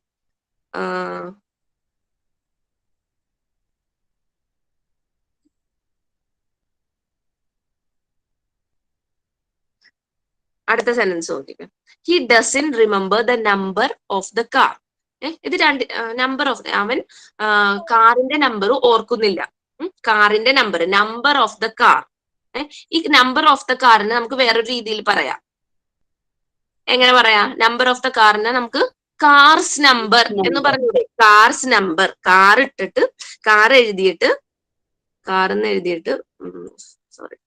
അടുത്ത സെന്റൻസ് നോക്കിക്കേ. He doesn't remember the number of the car. ഇത് രണ്ട് നമ്പർ ഓഫ്, അവൻ കാറിന്റെ നമ്പർ ഓർക്കുന്നില്ല. കാറിന്റെ നമ്പർ ഓഫ് ദ കാർ. ഈ നമ്പർ ഓഫ് ദ കാറിനെ നമുക്ക് വേറൊരു രീതിയിൽ പറയാം. എങ്ങനെ പറയാം? നമ്പർ ഓഫ് ദ കാറിനെ നമുക്ക് കാർസ് നമ്പർ എന്ന് പറഞ്ഞൂടെ? Cars number. കാർ ഇട്ടിട്ട് കാർ എഴുതിയിട്ട് കാറെന്ന് എഴുതിയിട്ട് സോറി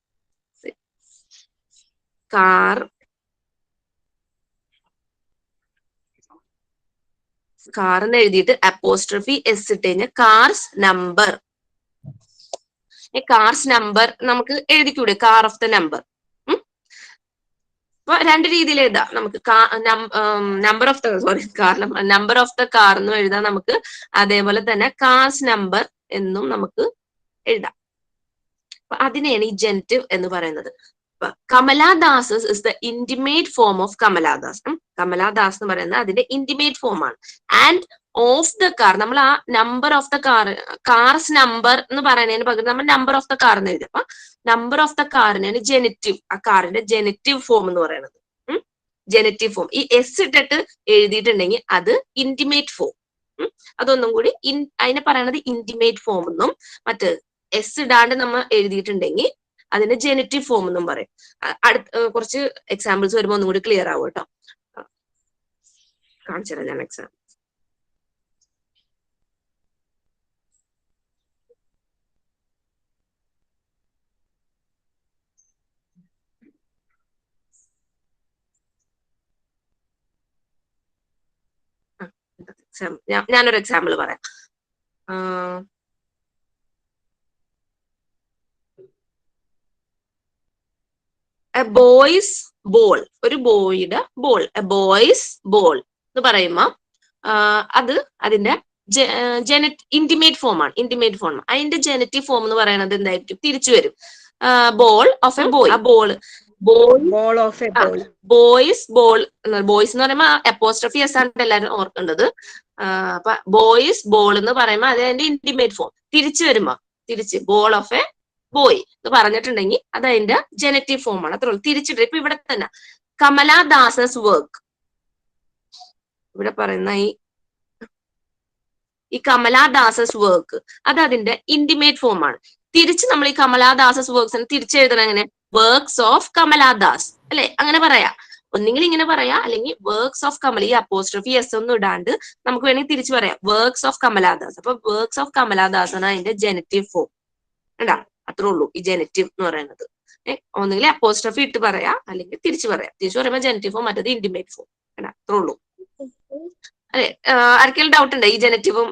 കാറെന്ന് എഴുതിയിട്ട് അപ്പോസ്ട്രഫി എസ് ഇട്ട് കഴിഞ്ഞാൽ കാർസ് നമ്പർ. കാർസ് നമ്പർ നമുക്ക് എഴുതിക്കൂടെ? Car of the number. അപ്പൊ രണ്ട് രീതിയിൽ എഴുതാം നമുക്ക്. Number of the number of the car എന്നും എഴുതാം നമുക്ക്. അതേപോലെ തന്നെ കാർസ് നമ്പർ എന്നും നമുക്ക് എഴുതാം. അപ്പൊ അതിനെയാണ് ഈ ജെനിറ്റീവ് എന്ന് പറയുന്നത്. Kamala Das is the intimate form of Kamala Das. Kamala Das എന്ന് പറയുന്നത് അതിന്റെ ഇന്റിമേറ്റ് ഫോം ആണ്. ആൻഡ് ഓഫ് ദ കാർ, നമ്മൾ ആ number of the car, cars number എന്ന് പറയുന്നതിന് പകരം നമ്മൾ നമ്പർ ഓഫ് ദ കാർ എന്ന് എഴുതി. അപ്പൊ നമ്പർ ഓഫ് ദ കാറിനാണ് ജെനിറ്റീവ്, ആ കാറിന്റെ ജെനിറ്റീവ് ഫോം എന്ന് പറയുന്നത്. ജെനിറ്റീവ് ഫോം. ഈ എസ് ഇട്ടിട്ട് എഴുതിയിട്ടുണ്ടെങ്കിൽ അത് ഇന്റിമേറ്റ് ഫോം. അതൊന്നും കൂടി അതിനെ പറയുന്നത് ഇന്റിമേറ്റ് ഫോം എന്നും, മറ്റ് എസ് ഇടാണ്ട് നമ്മൾ എഴുതിയിട്ടുണ്ടെങ്കിൽ അതിന്റെ ജെനിറ്റീവ് ഫോം എന്നും പറയും. കുറച്ച് എക്സാമ്പിൾസ് വരുമ്പോൾ ഒന്നും കൂടി ക്ലിയർ ആവും കേട്ടോ. കാണിച്ചു തരാം ഞാൻ എക്സാമ്പിൾ. ഞാനൊരു എക്സാമ്പിൾ പറയാം. എ ബോയ്സ് ബോൾ, ഒരു ബോയുടെ ബോൾ, എ ബോയ്സ് ബോൾ എന്ന് പറയുമ്പോ അത് അതിന്റെ ഇന്റിമേറ്റ് ഫോം ആണ്. Intimate form. അതിന്റെ ജെനറ്റീവ് ഫോം എന്ന് പറയുന്നത് എന്തായിരിക്കും? തിരിച്ചു വരും. Ball of a boy. ആ ball ball of a boy. Boy's ball. Boy's എന്ന് പറയുമ്പോ അപ്പോസ്ട്രഫി എസ് ആണ് എല്ലാവരും ഓർക്കേണ്ടത്. അപ്പൊ ബോയ്സ് ബോൾ എന്ന് പറയുമ്പോ അത് അതിന്റെ ഇന്റിമേറ്റ് ഫോം. തിരിച്ചു വരുമ്പോ ബോൾ ഓഫ് എ ബോയ് എന്ന് പറഞ്ഞിട്ടുണ്ടെങ്കിൽ അത് അതിന്റെ ജെനറ്റീവ് ഫോം ആണ്. അത്രേ ഉള്ളൂ. തിരിച്ചിട്ട് ഇപ്പൊ ഇവിടെ തന്നെ കമലാദാസസ് വർക്ക്, ഇവിടെ പറയുന്ന ഈ കമലാദാസസ് വർക്ക് അത് അതിന്റെ ഇന്റിമേറ്റ് ഫോം ആണ്. തിരിച്ച് നമ്മൾ ഈ കമലാദാസസ് വർക്ക്സിനെ തിരിച്ചെഴുതണം എങ്ങനെ? വർക്ക്സ് ഓഫ് കമലാദാസ് അല്ലെ? അങ്ങനെ പറയാം. ഒന്നെങ്കിൽ ഇങ്ങനെ പറയാം, അല്ലെങ്കിൽ വർക്ക്സ് ഓഫ് കമല. ഈ അപ്പോസ്ട്രഫി എസ് ഒന്നും ഇടാണ്ട് നമുക്ക് വേണമെങ്കിൽ തിരിച്ചു പറയാം വർക്ക്സ് ഓഫ് കമലാദാസ്. അപ്പൊ വർക്ക്സ് ഓഫ് കമലാദാസ് ആണ് അതിന്റെ ജെനറ്റീവ് ഫോം. ഉണ്ടാ? അത്രേ ഉള്ളൂ ഈ ജെനറ്റീവ് എന്ന് പറയുന്നത്. ഒന്നുകിൽ അപ്പോസ്ട്രഫി ഇട്ട് പറയാം, അല്ലെങ്കിൽ തിരിച്ചു പറയാം. തിരിച്ചു പറയുമ്പോൾ ജെനറ്റീവ് ഫോം, മറ്റത് ഇന്റിമേറ്റ് ഫോം. അത്രേ ഉള്ളൂ. അല്ലെ? ആർക്കെങ്കിലും ഡൗട്ട് ഉണ്ട്? ഈ ജെനറ്റീവും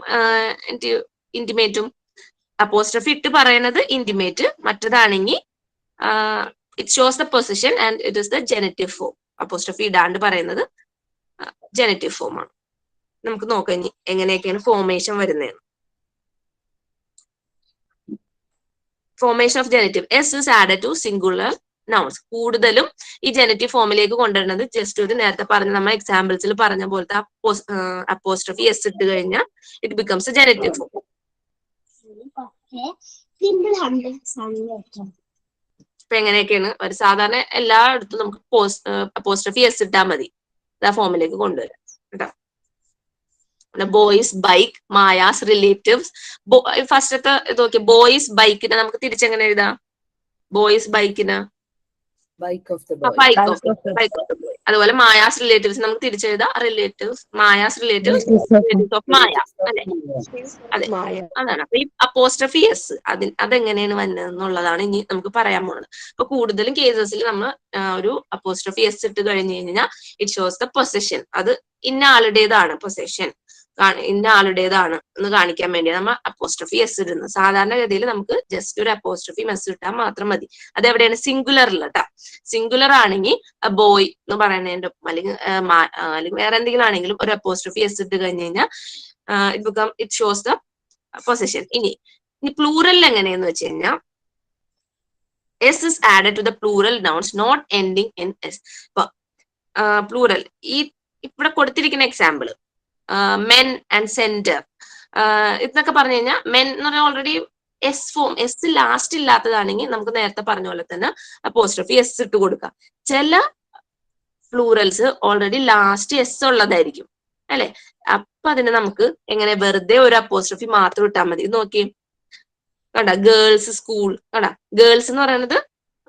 ഇന്റിമേറ്റും അപ്പോസ്ട്രഫി ഇട്ട് പറയുന്നത് ഇന്റിമേറ്റ്, മറ്റതാണെങ്കിൽ it shows the position and it is the genitive form. Apostrophe ഇടാണ്ട് പറയുന്നത് ജെനറ്റീവ് ഫോം ആണ്. നമുക്ക് നോക്കാം ഇനി എങ്ങനെയൊക്കെയാണ് ഫോർമേഷൻ വരുന്നതെന്ന്. Formation of genitive. S is added to singular nouns. കൂടുതലും ഈ ജെനറ്റീവ് ഫോമിലേക്ക് കൊണ്ടുവരുന്നത് ജസ്റ്റ് ഒരു നേരത്തെ പറഞ്ഞ നമ്മൾ എക്സാമ്പിൾസിൽ പറഞ്ഞ പോലത്തെ അപ്പോസ്ട്രഫി എസ് ഇട്ട് കഴിഞ്ഞാൽ ഇറ്റ് ബിക്കംസ് ജെനറ്റീവ് ഫോം. ഇപ്പൊ എങ്ങനെയൊക്കെയാണ് ഒരു സാധാരണ എല്ലായിടത്തും നമുക്ക് അപ്പോസ്ട്രഫി എസ് ഇട്ടാൽ മതി, ആ ഫോമിലേക്ക് കൊണ്ടുവരാം കേട്ടോ. Boys bike, Maya's relatives. ഫസ്റ്റത്തെ ഇത് നോക്കിയ ബോയ്സ് ബൈക്കിനെ നമുക്ക് തിരിച്ചെങ്ങനെ എഴുതാം? ബോയ്സ് ബൈക്കിന് ബൈക്ക് ഓഫ് ദ ബോയ്. അതുപോലെ മായാസ് റിലേറ്റീവ്സ് നമുക്ക് തിരിച്ചെഴുതാം റിലേറ്റീവ്സ്, മായാസ് റിലേറ്റീവ്സ് ഓഫ് മായ അല്ലെ? അതെ, അതാണ്. അപ്പൊ ഈ അപ്പോസ്ട്രഫി എസ് അതെങ്ങനെയാണ് വന്നത് എന്നുള്ളതാണ് ഇനി നമുക്ക് പറയാൻ പോകുന്നത്. അപ്പൊ കൂടുതലും കേസസിൽ നമ്മൾ ഒരു അപ്പോസ്ട്രഫി എസ് ഇട്ട് കഴിഞ്ഞു കഴിഞ്ഞാൽ ഇറ്റ് ഷോസ് ദ പൊസഷൻ. അത് ഇന്ന ആളുടേതാണ് പൊസഷൻ, ഇന്ന ആളുടേതാണ് എന്ന് കാണിക്കാൻ വേണ്ടി നമ്മൾ അപ്പോസ്ട്രഫി എസ് ഇടുന്നത്. സാധാരണഗതിയിൽ നമുക്ക് ജസ്റ്റ് ഒരു അപ്പോസ്ട്രഫി എസ് ഇട്ടാൽ മാത്രം മതി. അത് എവിടെയാണ്? സിംഗുലറിൽ കേട്ടോ. സിംഗുലർ ആണെങ്കിൽ ബോയ് എന്ന് പറയുന്നതിന്റെ ഒപ്പം അല്ലെങ്കിൽ വേറെ എന്തെങ്കിലും ആണെങ്കിലും ഒരു അപ്പോസ്ട്രഫി എസ് ഇട്ട് കഴിഞ്ഞു കഴിഞ്ഞാൽ ഇറ്റ് ഷോസ് ദ പൊസിഷൻ. ഇനി പ്ലൂറലിൽ എങ്ങനെയെന്ന് വെച്ച് കഴിഞ്ഞാൽ S is added to the plural nouns not ending in S. ഇപ്പൊ പ്ലൂറൽ ഇവിടെ കൊടുത്തിരിക്കുന്ന എക്സാമ്പിൾ മെൻ ആൻഡ് സെന്റർ ഇതൊക്കെ പറഞ്ഞു കഴിഞ്ഞാൽ മെൻ എന്ന് പറഞ്ഞാൽ already S form, S last ഇല്ലാത്തതാണെങ്കിൽ നമുക്ക് നേരത്തെ പറഞ്ഞ പോലെ തന്നെ അപ്പോസ്ട്രോഫി എസ് ഇട്ട് കൊടുക്കാം. ചില പ്ലൂറൽസ് ഓൾറെഡി ലാസ്റ്റ് എസ് ഉള്ളതായിരിക്കും അല്ലെ, അപ്പൊ അതിന് നമുക്ക് എങ്ങനെ വെറുതെ ഒരു അപ്പോസ്ട്രോഫി മാത്രം ഇട്ടാൽ മതി. നോക്കി കണ്ട, ഗേൾസ് സ്കൂൾ കണ്ട, ഗേൾസ് എന്ന് പറയുന്നത്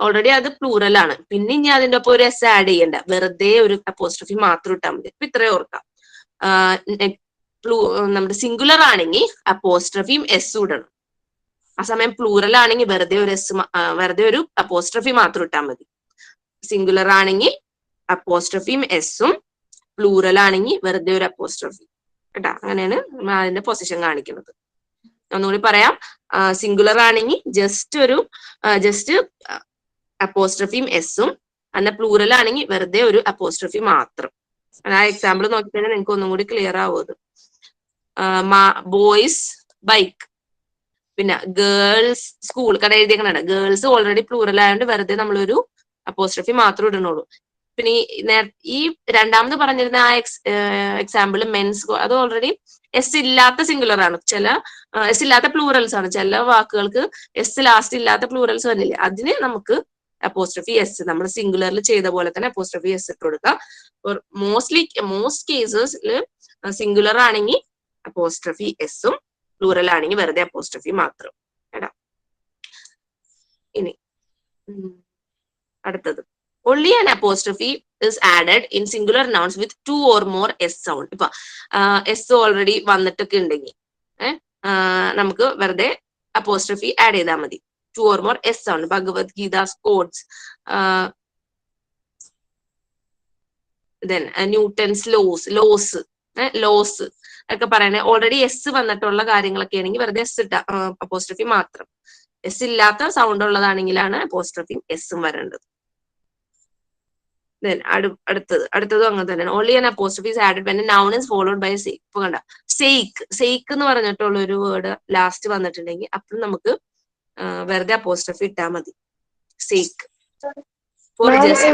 ഓൾറെഡി അത് പ്ലൂറൽ ആണ്, പിന്നെ ഇനി അതിന്റെ ഒപ്പം ഒരു എസ് ആഡ് ചെയ്യണ്ട, വെറുതെ ഒരു അപ്പോസ്ട്രോഫി മാത്രം ഇട്ടാൽ മതി. അപ്പൊ ഇത്രയും ഓർക്കാം. നമ്മുടെ സിംഗുലർ ആണെങ്കിൽ അപ്പോസ്ട്രോഫിയും എസ് ഇടണം. ആ സമയം പ്ലൂറൽ ആണെങ്കിൽ വെറുതെ ഒരു അപ്പോസ്ട്രോഫി മാത്രം ഇട്ടാൽ മതി. സിംഗുലർ ആണെങ്കിൽ അപ്പോസ്ട്രോഫിയും എസും, പ്ലൂറൽ ആണെങ്കിൽ വെറുതെ ഒരു അപ്പോസ്ട്രോഫി കേട്ടാ. അങ്ങനെയാണ് അതിന്റെ പൊസിഷൻ കാണിക്കുന്നത്. ഒന്നുകൂടി പറയാം, സിംഗുലർ ആണെങ്കിൽ ജസ്റ്റ് അപ്പോസ്ട്രോഫിയും എസും, അല്ല പ്ലൂറൽ ആണെങ്കിൽ വെറുതെ ഒരു അപ്പോസ്ട്രോഫി മാത്രം. ആ എക്സാമ്പിൾ നോക്കിക്കഴിഞ്ഞാൽ നിങ്ങൾക്ക് ഒന്നും കൂടി ക്ലിയർ ആവും. ബോയ്സ് ബൈക്ക്, പിന്നെ ഗേൾസ് സ്കൂൾ കട എഴുതിയേക്കണ, ഗേൾസ് ഓൾറെഡി പ്ലൂറൽ ആയതുകൊണ്ട് വെറുതെ നമ്മളൊരു അപ്പോസ്ട്രോഫി മാത്രം ഇടണുള്ളൂ. പിന്നെ ഈ രണ്ടാമത് പറഞ്ഞിരുന്ന ആ എക്സാമ്പിൾ മെൻസ്, അത് ഓൾറെഡി എസ് ഇല്ലാത്ത സിംഗുലർ ആണ്, എസ് ഇല്ലാത്ത പ്ലൂറൽസ് ആണ്. ചില വാക്കുകൾക്ക് എസ് ലാസ്റ്റ് ഇല്ലാത്ത പ്ലൂറൽസ് വന്നില്ലേ, അതിന് നമുക്ക് അപ്പോസ്ട്രോഫി എസ് നമ്മൾ സിംഗുലറിൽ ചെയ്ത പോലെ തന്നെ അപ്പോസ്ട്രോഫി എസ് ഇട്ട് കൊടുക്കാം. മോസ്റ്റ് കേസസിൽ സിംഗുലർ ആണെങ്കിൽ അപ്പോസ്ട്രോഫി എസും, പ്ലൂറൽ ആണെങ്കിൽ വെറുതെ അപ്പോസ്ട്രോഫി മാത്രം കേട്ടോ. ഇനി അടുത്തത്, only an apostrophe is added in singular nouns with 2 or more s sound. ഇപ്പൊ എസ് ഓൾറെഡി വന്നിട്ടൊക്കെ ഉണ്ടെങ്കിൽ നമുക്ക് വെറുതെ അപ്പോസ്ട്രോഫി ആഡ് ചെയ്താൽ മതി. 2 or more s sound, Bhagavad Gita, Scots, Newton's loss ഒക്കെ പറയണേ ഓൾറെഡി എസ് വന്നിട്ടുള്ള കാര്യങ്ങളൊക്കെ ആണെങ്കിൽ വെറുതെ എസ് ഇട്ട അപ്പോസ്ട്രോഫി മാത്രം. എസ് ഇല്ലാത്ത സൗണ്ട് ഉള്ളതാണെങ്കിലാണ് അപ്പോസ്ട്രോഫിയും എസും വരേണ്ടത്. അടുത്തതും അങ്ങനെ തന്നെയാണ്. Only an apostrophe is added when a noun is followed by sake. ഇപ്പൊ കണ്ട, സേക്ക് എന്ന് പറഞ്ഞിട്ടുള്ള ഒരു വേർഡ് ലാസ്റ്റ് വന്നിട്ടുണ്ടെങ്കിൽ അപ്പോൾ നമുക്ക് വെറുതെ അപ്പോസ്ട്രോഫി ഇട്ടാൽ മതി. Sake for just.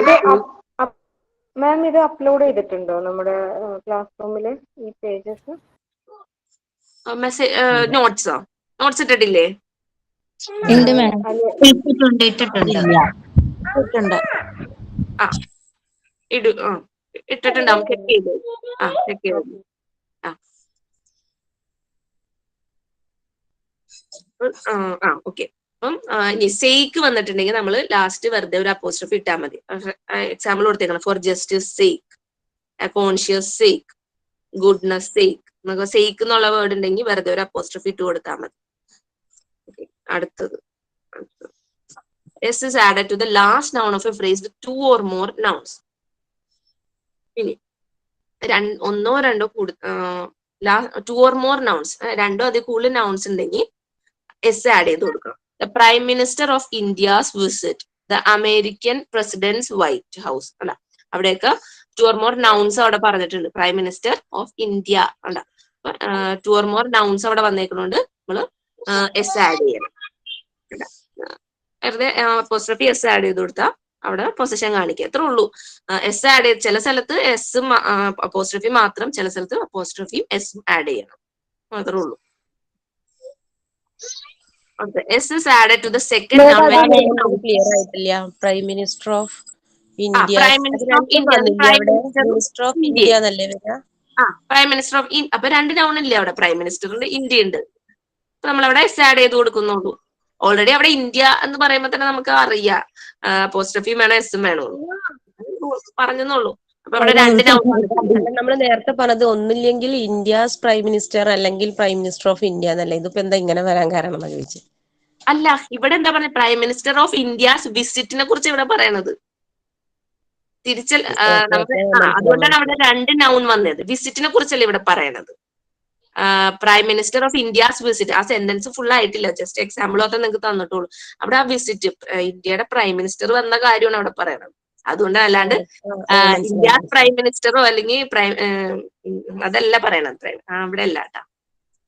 മാം ഇത് അപ്ലോഡ് ചെയ്തിട്ടുണ്ടോ നമ്മുടെ ക്ലാസ് റൂമില് ഈ പേജസ്? നോട്ട്സ് ഇട്ടിട്ടില്ലേ? ഇട്ടിട്ടുണ്ടാവും. ചെക്ക് ചെയ്ത് ഓക്കെ. അപ്പം ഇനി സേക്ക് വന്നിട്ടുണ്ടെങ്കിൽ നമ്മൾ ലാസ്റ്റ് വെറുതെ ഒരു അപ്പോസ്ട്രോഫി ഇട്ടാൽ മതി. എക്സാമ്പിൾ കൊടുത്തേക്കണം, for justice sake, conscious sake, goodness sake എന്നൊക്കെ സേക്ക് എന്നുള്ള വേർഡ് ഉണ്ടെങ്കിൽ വെറുതെ ഒരു അപ്പോസ്ട്രോഫി ഇട്ട് കൊടുത്താൽ മതി. അടുത്തത്, S is added to the last noun of a phrase with 2 or more nouns. ഇനി ഒന്നോ രണ്ടോ 2 or more nouns, രണ്ടോ അതിൽ കൂടുതൽ nouns ഉണ്ടെങ്കിൽ എസ് ആഡ് ചെയ്ത് കൊടുക്കണം. The Prime Minister of India's visit, the American President's White House അല്ല, അവിടെയൊക്കെ 2 or more nouns അവിടെ പറഞ്ഞിട്ടുണ്ട്. പ്രൈം മിനിസ്റ്റർ ഓഫ് ഇന്ത്യ അല്ല, 2 or more nouns അവിടെ വന്നേക്കുന്നുണ്ട്, നമ്മള് എസ് ആഡ് ചെയ്യണം. വെറുതെ അപ്പോസ്ട്രോഫി എസ് ആഡ് ചെയ്ത് കൊടുത്താൽ അവിടെ പൊസിഷൻ കാണിക്കുക, അത്രേ ഉള്ളൂ. എസ് ആഡ് ചെയ്ത് ചില സ്ഥലത്ത് എസും അപ്പോസ്ട്രോഫി മാത്രം, ചില സ്ഥലത്ത് അപ്പോസ്ട്രോഫിയും എസും ആഡ് ചെയ്യണം, അത്രേ ഉള്ളൂ. S is added to the second noun. Clear ആയിട്ടില്ല. Prime minister of India, prime minister of India, minister of India എന്നല്ലേ വരിക? പ്രൈം മിനിസ്റ്റർ ഓഫ് അപ്പൊ 2 noun ഇല്ലേ അവിടെ, പ്രൈം മിനിസ്റ്ററുണ്ട്, ഇന്ത്യ ഉണ്ട്. അപ്പൊ നമ്മളവിടെ എസ് ആഡ് ചെയ്ത് കൊടുക്കുന്നുള്ളൂ. ഓൾറെഡി അവിടെ ഇന്ത്യ എന്ന് പറയുമ്പോ തന്നെ നമുക്ക് അറിയാം അപ്പോസ്ട്രോഫിയും വേണം എസും വേണം പറഞ്ഞെന്നുള്ളൂ. അപ്പൊ അവിടെ 2 noun. നമ്മൾ നേരത്തെ പറഞ്ഞത് ഒന്നില്ലെങ്കിൽ ഇന്ത്യസ് പ്രൈം മിനിസ്റ്റർ അല്ലെങ്കിൽ പ്രൈം മിനിസ്റ്റർ ഓഫ് ഇന്ത്യ എന്നല്ലേ, ഇതിപ്പോ എന്താ ഇങ്ങനെ വരാൻ കാരണം എന്ന് ചോദിച്ചു. അല്ല, ഇവിടെ എന്താ പറയുക, പ്രൈം മിനിസ്റ്റർ ഓഫ് ഇന്ത്യാസ് വിസിറ്റിനെ കുറിച്ച് ഇവിടെ പറയണത്. അതുകൊണ്ടാണ് അവിടെ 2 noun വന്നത്. വിസിറ്റിനെ കുറിച്ചല്ലേ ഇവിടെ പറയണത്. Prime minister of India's visit, ആ സെന്റൻസ് ഫുൾ ആയിട്ടില്ല, ജസ്റ്റ് എക്സാമ്പിൾ ഒക്കെ നിങ്ങൾക്ക് തന്നിട്ടുള്ളൂ. അവിടെ ആ വിസിറ്റ് ഇന്ത്യയുടെ പ്രൈം മിനിസ്റ്റർ വന്ന കാര്യമാണ് അവിടെ പറയണത്. അതുകൊണ്ട് അല്ലാണ്ട് ഇന്ത്യാസ് പ്രൈം മിനിസ്റ്ററോ അല്ലെങ്കിൽ അതല്ല പറയണത്, അവിടെ അല്ല കേട്ടാ.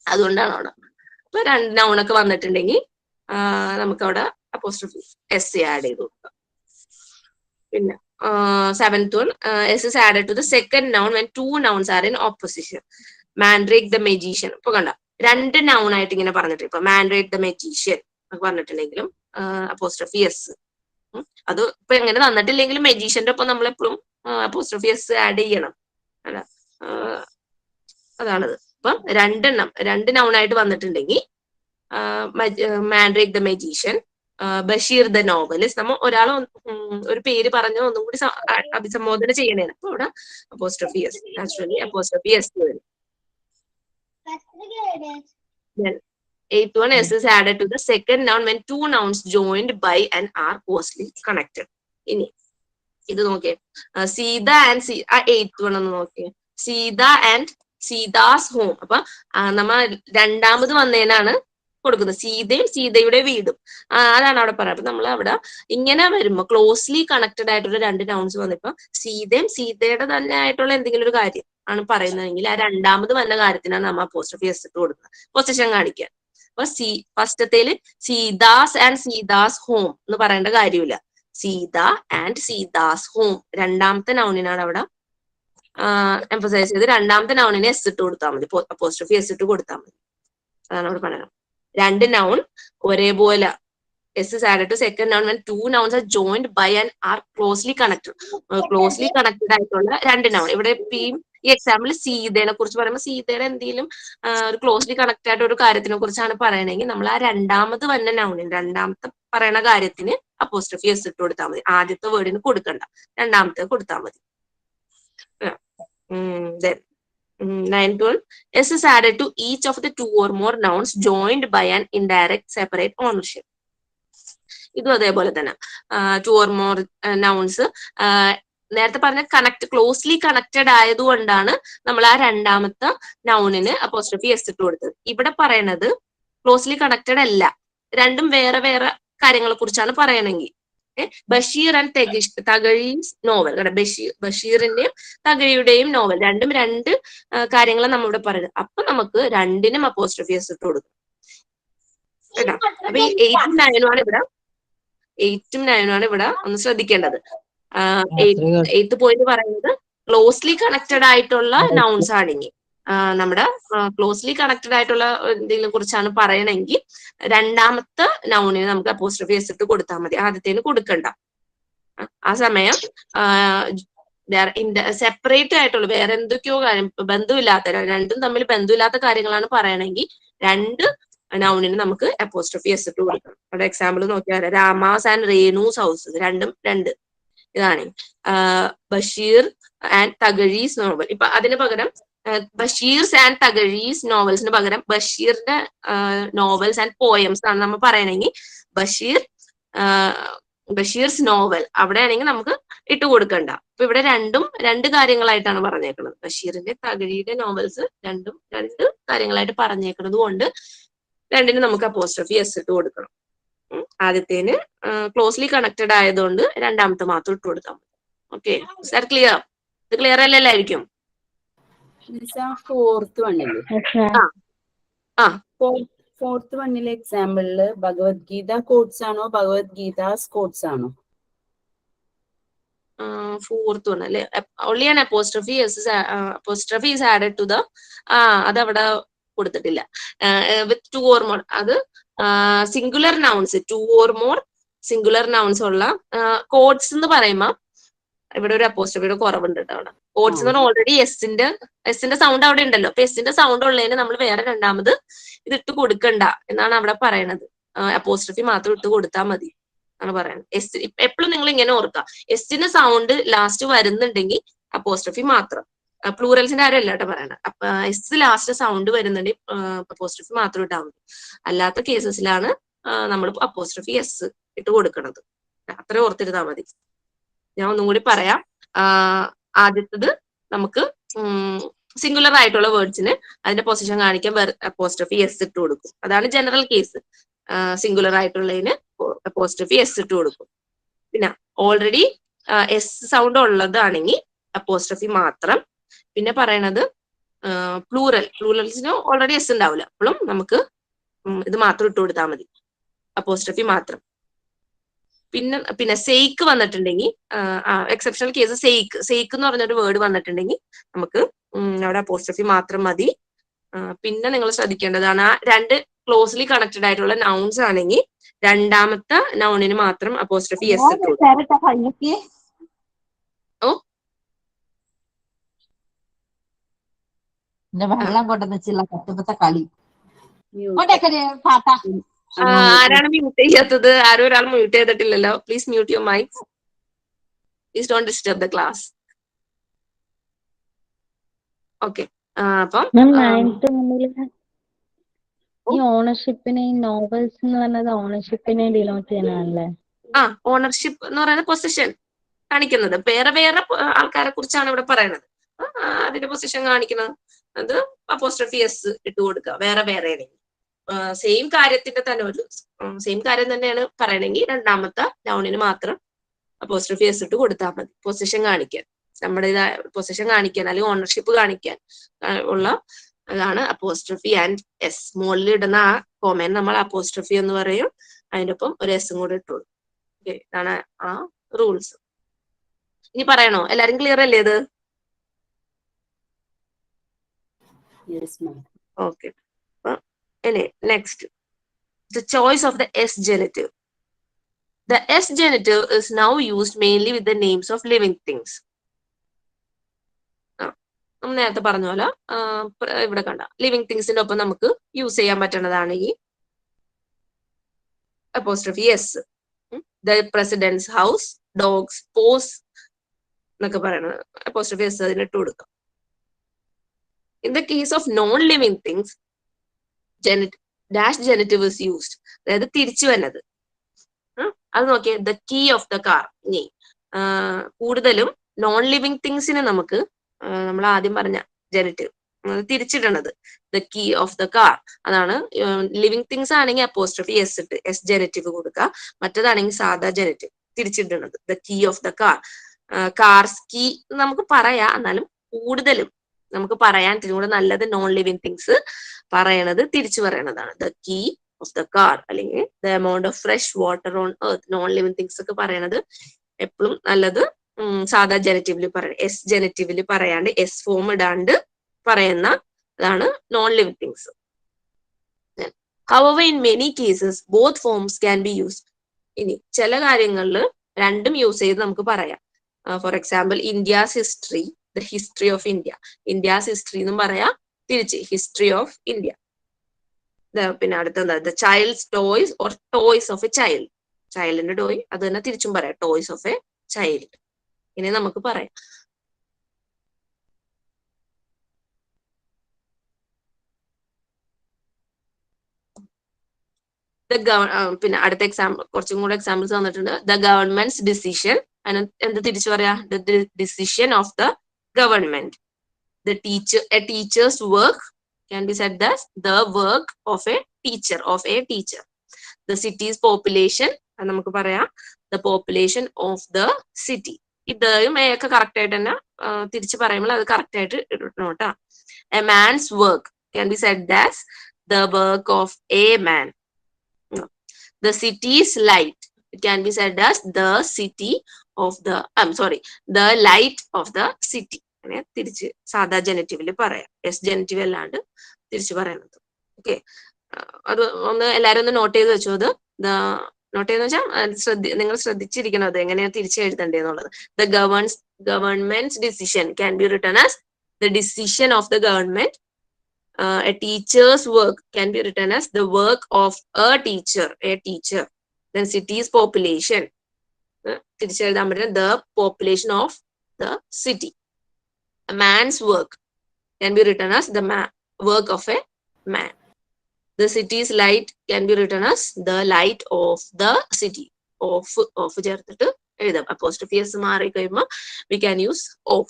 അതുകൊണ്ടാണ് അവിടെ. അപ്പൊ 2 noun ഒക്കെ വന്നിട്ടുണ്ടെങ്കിൽ നമുക്ക് അവിടെ അപ്പോസ്ട്രോഫി എസ് ആഡ് ചെയ്ത് കൊടുക്കുക. പിന്നെ seventh one, S is added to the second noun when two nouns are in opposition. Mandrake the magician. ഇപ്പൊ കണ്ട രണ്ട് നൗൺ ആയിട്ട് ഇങ്ങനെ പറഞ്ഞിട്ട് ഇപ്പൊ മാൻഡ്രേക്ക് ദ മെജീഷ്യൻ എന്നൊക്കെ പറഞ്ഞിട്ടുണ്ടെങ്കിലും അപ്പോസ്ട്രോഫി എസ്. അത് ഇപ്പൊ എങ്ങനെ തന്നിട്ടില്ലെങ്കിലും മെജീഷ്യന്റെ ഒപ്പം നമ്മളെപ്പോഴും അപ്പോസ്ട്രോഫി എസ് ആഡ് ചെയ്യണം അല്ല. അതാണത്. ഇപ്പം രണ്ട് നൗൺ ആയിട്ട് വന്നിട്ടുണ്ടെങ്കിൽ Mandrake the magician, Basheer the novelist. നമ്മൾ ഒരാൾ ഒരു പേര് പറഞ്ഞ് ഒന്നും കൂടി അഭിസംബോധന ചെയ്യണേണ്. അപ്പൊ ഇവിടെ apostrophe S, naturally apostrophe S വരും. Eighth one, S is added to the second noun when two nouns joined by and are closely connected. ഇനി ഇത് നോക്കിയേ, സീത ആൻഡ് eighth one ഒന്ന് നോക്കിയേ, സീത ആൻഡ് സീതാസ് ഹോം. അപ്പൊ നമ്മ രണ്ടാമത് വന്നതിനാണ് കൊടുക്കുന്നത്, സീതയും സീതയുടെ വീടും. അതാണ് അവിടെ പറയുന്നത്. അപ്പൊ നമ്മൾ അവിടെ ഇങ്ങനെ വരുമ്പോ ക്ലോസ്ലി കണക്റ്റഡ് ആയിട്ടുള്ള രണ്ട് നൗൺസ് വന്നപ്പോ സീതയും സീതയുടെ തന്നെ ആയിട്ടുള്ള എന്തെങ്കിലും ഒരു കാര്യം ആണ് പറയുന്നതെങ്കിൽ ആ രണ്ടാമത് വന്ന കാര്യത്തിനാണ് നമ്മൾ അപ്പോസ്ട്രോഫി എസ് ഇട്ട് കൊടുക്കുന്നത്, പൊസിഷൻ കാണിക്കാൻ. അപ്പൊ ഫസ്റ്റത്തേല് സീതാസ് ആൻഡ് സീതാസ് ഹോം എന്ന് പറയേണ്ട കാര്യമില്ല. സീത ആൻഡ് സീതാസ് ഹോം രണ്ടാമത്തെ നൗണിനാണ് അവിടെ എംഫസൈസ് ചെയ്ത് രണ്ടാമത്തെ നൗണിനെ എസ് ഇട്ട് കൊടുത്താൽ മതി, അപ്പോസ്ട്രോഫി എസ് ഇട്ട് കൊടുത്താൽ മതി. അതാണ് അവിടെ പറയുന്നത്. രണ്ട് നൗൺ ഒരേപോലെ S is added to second noun when two nouns are joined by and are closely connected. Closely connected ആയിട്ടുള്ള രണ്ട് നൗൺ. ഇവിടെ ഈ എക്സാമ്പിൾ സീതയെ കുറിച്ച് പറയുമ്പോൾ സീതയുടെ എന്തെങ്കിലും ഒരു ക്ലോസ്ലി കണക്റ്റഡ് ആയിട്ട് ഒരു കാര്യത്തിനെ കുറിച്ചാണ് പറയണമെങ്കിൽ നമ്മൾ ആ രണ്ടാമത് വന്ന നൗണിന് രണ്ടാമത്തെ പറയണ കാര്യത്തിന് അപ്പോസ്ട്രോഫി എസ് ഇട്ട് കൊടുത്താൽ മതി. ആദ്യത്തെ വേർഡിന് കൊടുക്കണ്ട, രണ്ടാമത്തെ കൊടുത്താൽ മതി. Ninth one, S is added to each of the two or more nouns joined by an indirect separate ownership. ഇതും അതേപോലെ തന്നെ ടു ഓർ മോർ നൗൺസ് നേരത്തെ പറഞ്ഞ ക്ലോസ്ലി കണക്റ്റഡ് ആയതുകൊണ്ടാണ് നമ്മൾ ആ രണ്ടാമത്തെ നൗണിന് അപ്പോസ്ട്രോഫി എസ് ഇട്ട് കൊടുത്തത്. ഇവിടെ പറയണത് ക്ലോസ്ലി കണക്റ്റഡ് അല്ല, രണ്ടും വേറെ വേറെ കാര്യങ്ങളെ കുറിച്ചാണ് പറയണമെങ്കിൽ. Basheer and Thakazhi's novel. ബഷീറിന്റെയും തകഴിയുടെയും നോവൽ രണ്ടും രണ്ട് കാര്യങ്ങളെ നമ്മളിവിടെ പറയുന്നത്. അപ്പൊ നമുക്ക് രണ്ടിനും അപ്പോസ്ട്രോഫി എസ് ഇട്ട് കൊടുക്കും കേട്ടോ. അപ്പൊ ഈ 8 ഉം 9 ഉം ആണ് ഇവിടെ ഒന്ന് ശ്രദ്ധിക്കേണ്ടത്. 8th പോയിന്റ് പറയുന്നത് ക്ലോസ്ലി കണക്റ്റഡ് ആയിട്ടുള്ള നൗൺസ് ആണെങ്കിൽ നമ്മുടെ ക്ലോസ്ലി കണക്റ്റഡ് ആയിട്ടുള്ള എന്തെങ്കിലും കുറിച്ചാണ് പറയണമെങ്കിൽ രണ്ടാമത്തെ നൗണിന് നമുക്ക് അപ്പോസ്ട്രോഫി എസ് ഇട്ട് കൊടുത്താൽ മതി, ആദ്യത്തേന് കൊടുക്കണ്ട. ആ സമയം സെപ്പറേറ്റ് ആയിട്ടുള്ള വേറെ എന്തൊക്കെയോ കാര്യം ബന്ധമില്ലാത്ത രണ്ടും തമ്മിൽ ബന്ധമില്ലാത്ത കാര്യങ്ങളാണ് പറയണമെങ്കിൽ രണ്ട് നൗണിന് നമുക്ക് അപ്പോസ്ട്രോഫി എസ് ഇട്ട് കൊടുക്കണം. അവിടെ എക്സാമ്പിൾ നോക്കിയാൽ രാമാസ് ആൻഡ് റേണൂസ് ഹൗസ് രണ്ടും രണ്ട് ഇതാണ്. Basheer and Thakazhi's novel. ഇപ്പൊ അതിന് പകരം ബഷീർസ് ആൻഡ് തകഴീസ് നോവൽസിന് പകരം ബഷീറിന്റെ നോവൽസ് ആൻഡ് പോയംസ് ആണ് നമ്മൾ പറയണമെങ്കിൽ ബഷീർസ് നോവൽ അവിടെ ആണെങ്കിൽ നമുക്ക് ഇട്ട് കൊടുക്കണ്ട. അപ്പൊ ഇവിടെ രണ്ട് കാര്യങ്ങളായിട്ടാണ് പറഞ്ഞേക്കുന്നത്. ബഷീറിന്റെ തകഴിയുടെ നോവൽസ് രണ്ട് കാര്യങ്ങളായിട്ട് പറഞ്ഞേക്കുന്നത് കൊണ്ട് രണ്ടിന് നമുക്ക് അപ്പോസ്ട്രോഫി എസ് ഇട്ട് കൊടുക്കണം. ആദ്യത്തേന് ക്ലോസ്ലി കണക്റ്റഡ് ആയതുകൊണ്ട് രണ്ടാമത്തെ മാത്രം ഇട്ട് കൊടുത്താൽ മതി. Okay sir, clear? ഇത് ക്ലിയർ അല്ലല്ലായിരിക്കും? ഫോർത്ത് വണ്ണിലെ എക്സാമ്പിളില് ഭഗവത്ഗീത കോട്സ് ആണോ ഭഗവത്ഗീതാസ് കോട്സ് ആണോ? ഫോർത്ത് വൺ അല്ലെ, only an apostrophe is added to the അതവിടെ കൊടുത്തിട്ടില്ല. വിത്ത് ടു ഓർ മോർ, അത് singular nouns, two or more singular nouns ഉള്ള കോഡ്സ് എന്ന് പറയുമ്പോ ഇവിടെ ഒരു അപ്പോസ്ട്രോഫിയുടെ കുറവുണ്ട് കേട്ടോ. അവിടെ കോഡ്സ് എന്ന് പറഞ്ഞാൽ ഓൾറെഡി എസിന്റെ സൗണ്ട് അവിടെ ഉണ്ടല്ലോ. അപ്പൊ എസിന്റെ സൗണ്ട് ഉള്ളതിന് നമ്മൾ വേറെ രണ്ടാമത് ഇത് ഇട്ട് കൊടുക്കണ്ട എന്നാണ് അവിടെ പറയണത്. അപ്പോസ്ട്രോഫി മാത്രം ഇട്ട് കൊടുത്താൽ മതി ആണ് പറയുന്നത്. എപ്പോഴും നിങ്ങൾ ഇങ്ങനെ ഓർക്കുക, എസിന്റെ സൗണ്ട് ലാസ്റ്റ് വരുന്നുണ്ടെങ്കിൽ അപ്പോസ്ട്രോഫി മാത്രം. പ്ലൂറൽസിന്റെ ആരും അല്ലാട്ടോ പറയണത്. അപ്പൊ എസ് ലാസ്റ്റ് സൗണ്ട് വരുന്നുണ്ടെങ്കിൽ അപ്പോസ്ട്രോഫി മാത്രം ഇട്ടാൽ മതി. അല്ലാത്ത കേസസിലാണ് നമ്മൾ അപ്പോസ്ട്രോഫി എസ് ഇട്ട് കൊടുക്കണത്. അത്ര ഓർത്തിരുന്നാൽ മതി. ഞാൻ ഒന്നും കൂടി പറയാം. ആദ്യത്തത് നമുക്ക് സിംഗുലർ ആയിട്ടുള്ള വേർഡ്സിന് അതിന്റെ പൊസിഷൻ കാണിക്കാൻ അപ്പോസ്ട്രോഫി എസ് ഇട്ട് കൊടുക്കും. അതാണ് ജനറൽ കേസ്. സിംഗുലർ ആയിട്ടുള്ളതിന് അപ്പോസ്ട്രോഫി എസ് ഇട്ട് കൊടുക്കും. പിന്നെ ഓൾറെഡി എസ് സൗണ്ട് ഉള്ളതാണെങ്കിൽ അപ്പോസ്ട്രോഫി മാത്രം. പിന്നെ പറയണത് പ്ലൂറൽസിന് ഓൾറെഡി എസ് ഉണ്ടാവില്ല, അപ്പോഴും നമുക്ക് ഇത് മാത്രം ഇട്ട് കൊടുത്താൽ മതി, അപ്പോസ്ട്രോഫി മാത്രം. പിന്നെ സെയ്ക്ക് വന്നിട്ടുണ്ടെങ്കിൽ എക്സെപ്ഷണൽ കേസ് സെയ്ക്ക് എന്ന് പറഞ്ഞൊരു വേർഡ് വന്നിട്ടുണ്ടെങ്കിൽ നമുക്ക് അവിടെ അപ്പോസ്ട്രഫി മാത്രം മതി. പിന്നെ നിങ്ങൾ ശ്രദ്ധിക്കേണ്ടതാണ് ആ രണ്ട് ക്ലോസ്ലി കണക്റ്റഡ് ആയിട്ടുള്ള നൗൺസ് ആണെങ്കിൽ രണ്ടാമത്തെ നൗണിന് മാത്രം അപ്പോസ്ട്രഫി എസ് ഇട്ടു. ഓ വെള്ളം കൊണ്ടുവന്നിട്ടുള്ള കട്ടുമ്പത്തെ കളി. ആരാണ് മ്യൂട്ട് ചെയ്യാത്തത്? ആരും ഒരാൾ മ്യൂട്ട് ചെയ്തിട്ടില്ലല്ലോ. Please mute your mic. Please don't disturb the class. Okay. അപ്പം ഈ ഓണർഷിപ്പിനെ നോവൽസ് എന്ന് പറഞ്ഞത് ഓണർഷിപ്പിനെ ഡിനോട്ട് ചെയ്യാനല്ലേ? ഓണർഷിപ്പ് എന്ന് പറയുന്നത് പൊസിഷൻ കാണിക്കുന്നത്. വേറെ വേറെ ആൾക്കാരെ കുറിച്ചാണ് ഇവിടെ പറയുന്നത്. അതിന്റെ പൊസിഷൻ കാണിക്കുന്നത് അത് അപ്പോസ്ട്രഫി എസ് ഇട്ട് കൊടുക്കുക. വേറെ വേറെ സെയിം കാര്യത്തിന്റെ തന്നെ സെയിം കാര്യം തന്നെയാണ് പറയണമെങ്കിൽ രണ്ടാമത്തെ നൗണിന് മാത്രം അപ്പോസ്ട്രഫി എസ് ഇട്ട് കൊടുത്താൽ മതി. പൊസിഷൻ കാണിക്കാൻ, നമ്മുടെ പൊസിഷൻ കാണിക്കാൻ അല്ലെങ്കിൽ ഓണർഷിപ്പ് കാണിക്കാൻ ഉള്ള അതാണ് അപ്പോസ്ട്രഫി ആൻഡ് എസ്. മുകളിൽ ഇടുന്ന ആ കോമേന്റ് നമ്മൾ അപ്പോസ്ട്രഫി എന്ന് പറയും. അതിന്റെ ഒപ്പം ഒരു എസും കൂടെ ഇട്ടു കൊടുക്കും. ഓക്കെ, ഇതാണ് ആ റൂൾസ്. ഇനി പറയണോ? എല്ലാരും ക്ലിയർ അല്ലേ ഇത്? Okay. Next, the choice of the S genitive. The S genitive is now used mainly with the names of living things. നേരത്തെ പറഞ്ഞ പോലെ ഇവിടെ കണ്ട ലിവിങ് തിങ്സിന്റെ ഒപ്പം നമുക്ക് യൂസ് ചെയ്യാൻ പറ്റുന്നതാണ് ഈ apostrophe S. The president's house, dog's, paws എന്നൊക്കെ പറയുന്നത് അപ്പോസ്ട്രഫി എസ് അതിന് ഇട്ട് കൊടുക്കാം. In the case of non living things dash genitive is used. അതായത് തിരിച്ചു വന്നത്. അത് നോക്കിയേ, the key of the car. ഇനി കൂടുതലും നോൺ ലിവിങ് തിങ്സിന് നമുക്ക് നമ്മൾ ആദ്യം പറഞ്ഞ ജെനിറ്റീവ് തിരിച്ചിടണത് the key of the car. അതാണ് ലിവിങ് തിങ്സ് ആണെങ്കിൽ അപ്പോസ്ട്രഫി എസ് ഇട്ട് എസ് ജെനിറ്റീവ് കൊടുക്കുക. മറ്റേതാണെങ്കിൽ സാധാ ജെനിറ്റീവ് തിരിച്ചിടണത് the key of the car. Cars key നമുക്ക് പറയാം, എന്നാലും കൂടുതലും നമുക്ക് പറയാൻ കൂടെ നല്ലത് നോൺ ലിവിങ് തിങ്സ് പറയണത് തിരിച്ചു പറയണതാണ്. The key of the car അല്ലെങ്കിൽ the amount of fresh water on earth. Non living things ഒക്കെ പറയണത് എപ്പോഴും നല്ലത് സാധാ ജെനിറ്റീവില് പറയണം. എസ് ജെനിറ്റീവില് പറയാണ്ട് എസ് ഫോം ഇടാണ്ട് പറയുന്ന അതാണ് non living things. However, in many cases both forms can be used. ഇനി ചില കാര്യങ്ങളിൽ രണ്ടും യൂസ് ചെയ്ത് നമുക്ക് പറയാം. For example, India's history, the history of India. India's history എന്നും പറയാം, തിരിച്ച് ഹിസ്റ്ററി ഓഫ് ഇന്ത്യ. പിന്നെ അടുത്തെന്താ, the child's toys or toys of a child. ചൈൽഡിന്റെ ടോയ് അത് തന്നെ തിരിച്ചും പറയാം, ടോയ്സ് ഓഫ് എ ചൈൽഡ്. ഇനി നമുക്ക് പറയാം. പിന്നെ അടുത്ത എക്സാമ്പിൾ, കുറച്ചും കൂടെ എക്സാമ്പിൾസ് തന്നിട്ടുണ്ട്. The government's decision. അതിന് എന്ത് തിരിച്ചു പറയാ? The decision of the government. The teacher, A teacher's work can be said as the work of a teacher. The city's population, അത് നമുക്ക് പറയാം the population of the city. ഇതും ഒക്കെ കറക്റ്റ് ആയിട്ട് തന്നെ തിരിച്ചു പറയുമ്പോൾ അത് കറക്റ്റ് ആയിട്ട് ഇടണം കേട്ടോ. A man's work can be said as the work of a man. The city's light, it can be said as the city of the, the light of the city. അങ്ങനെ തിരിച്ച് സാധാ ജെനിറ്റീവില് പറയാം, എസ് ജെനിറ്റീവ് അല്ലാണ്ട് തിരിച്ചു പറയണത്. ഓക്കെ, അത് ഒന്ന് എല്ലാരും ഒന്ന് നോട്ട് ചെയ്ത് വെച്ചോ. അത് നോട്ട് ചെയ്തെന്ന് വെച്ചാൽ നിങ്ങൾ ശ്രദ്ധിച്ചിരിക്കണം അത് എങ്ങനെയാണ് തിരിച്ച് എഴുതണ്ടേന്നുള്ളത്. The government's decision can be written as the decision of the government. A teacher's work can be written as the work of a teacher. Then city's population തിരിച്ചെഴുതാൻ പറ്റുന്ന the population of the city. A man's work can be written as the work of a man. The city's light can be written as the light of the city. Of ചേർത്തിട്ട് എഴുതാം. Apostrophe S മാറി കഴിയുമ്പോൾ we can use of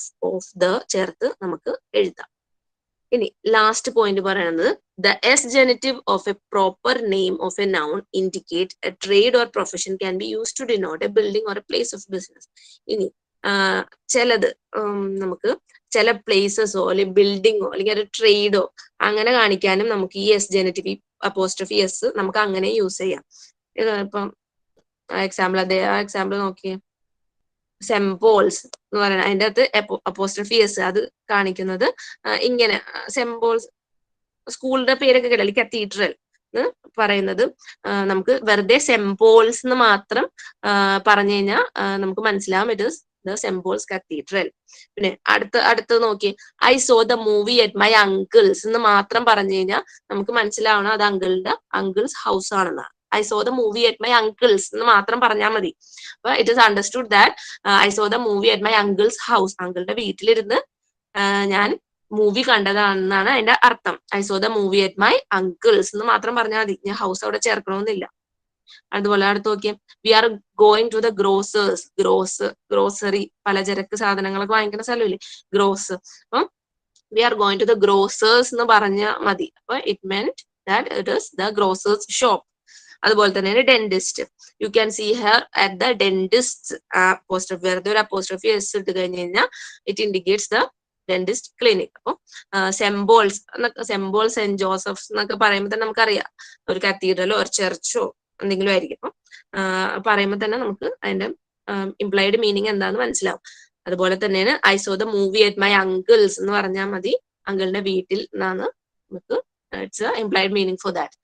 the ചേർത്ത് നമുക്ക് എഴുതാം. ഇനി last point പറയുന്നത്, the S genitive of a proper name of a noun indicate a trade or profession can be used to denote a building or a place of business. ഇനി ചിലത് നമുക്ക് ചില പ്ലേസസോ അല്ലെങ്കിൽ ബിൽഡിങ്ങോ അല്ലെങ്കിൽ ഒരു ട്രേഡോ അങ്ങനെ കാണിക്കാനും നമുക്ക് ഈ എസ് ജെനിറ്റീവ് അപ്പോസ്ട്രോഫി എസ് നമുക്ക് അങ്ങനെ യൂസ് ചെയ്യാം. ഇപ്പം എക്സാമ്പിൾ ആ എക്സാമ്പിൾ നോക്കിയേ. സെംബോൾസ് എന്ന് പറയുന്നത് അതിന്റെ അകത്ത് അപ്പോസ്ട്രഫി എസ് അത് കാണിക്കുന്നത് ഇങ്ങനെ സെംബോൾസ് സ്കൂളിന്റെ പേരൊക്കെ കേട്ടില്ലേ, കത്തീഡ്രൽ എന്ന് പറയുന്നത് നമുക്ക് വെറുതെ സെംബോൾസ് എന്ന് മാത്രം പറഞ്ഞു കഴിഞ്ഞാൽ നമുക്ക് മനസ്സിലാവും it is the St Paul's cathedral. പിന്നെ അടുത്ത് നോക്കി, I saw the movie at my uncle's എന്ന് മാത്രം പറഞ്ഞു കഴിഞ്ഞാൽ നമുക്ക് മനസ്സിലാവണം അത് അങ്കിൾസ് ഹൗസ് ആണെന്നാണ്. I saw the movie at my uncle's എന്ന് മാത്രം പറഞ്ഞാൽ മതി. അപ്പൊ it is understood that I saw the movie at my uncle's house, അങ്കിളുടെ വീട്ടിലിരുന്ന് ഞാൻ മൂവി കണ്ടതാണെന്നാണ് അതിന്റെ അർത്ഥം. I saw the movie at my uncle's എന്ന് മാത്രം പറഞ്ഞാൽ മതി, ഞാൻ ഹൗസ് അവിടെ ചേർക്കണമെന്നില്ല. അതുപോലെ അടുത്ത് നോക്കിയാൽ we are going to the grocery പലചരക്ക് സാധനങ്ങളൊക്കെ വാങ്ങിക്കുന്ന സ്ഥലമില്ലേ, ഗ്രോസ്. അപ്പം we are going to the grocer's എന്ന് പറഞ്ഞാൽ മതി. അപ്പൊ it meant that it is the grocer's shop. അതുപോലെ തന്നെ dentist, you can see her at the dentist apostrophe, വെറുതെ ഒരു അപ്പോസ്ട്രോഫി എസ് ഇട്ട് കഴിഞ്ഞ് കഴിഞ്ഞാൽ it indicates the dentist clinic. അപ്പൊ സെംബോൾസ് സെന്റ് ജോസഫ്സ് എന്നൊക്കെ പറയുമ്പോൾ തന്നെ നമുക്കറിയാം ഒരു കത്തീഡ്രലോ ഒരു ചർച്ചോ എന്തെങ്കിലും ആയിരിക്കും. അപ്പം പറയുമ്പോൾ തന്നെ നമുക്ക് അതിന്റെ ഇംപ്ലൈഡ് മീനിങ് എന്താന്ന് മനസ്സിലാവും. അതുപോലെ തന്നെയാണ് I saw the movie at my uncle's എന്ന് പറഞ്ഞാൽ മതി, അങ്കിളിന്റെ വീട്ടിൽ എന്നാണ് നമുക്ക് it's implied meaning for that.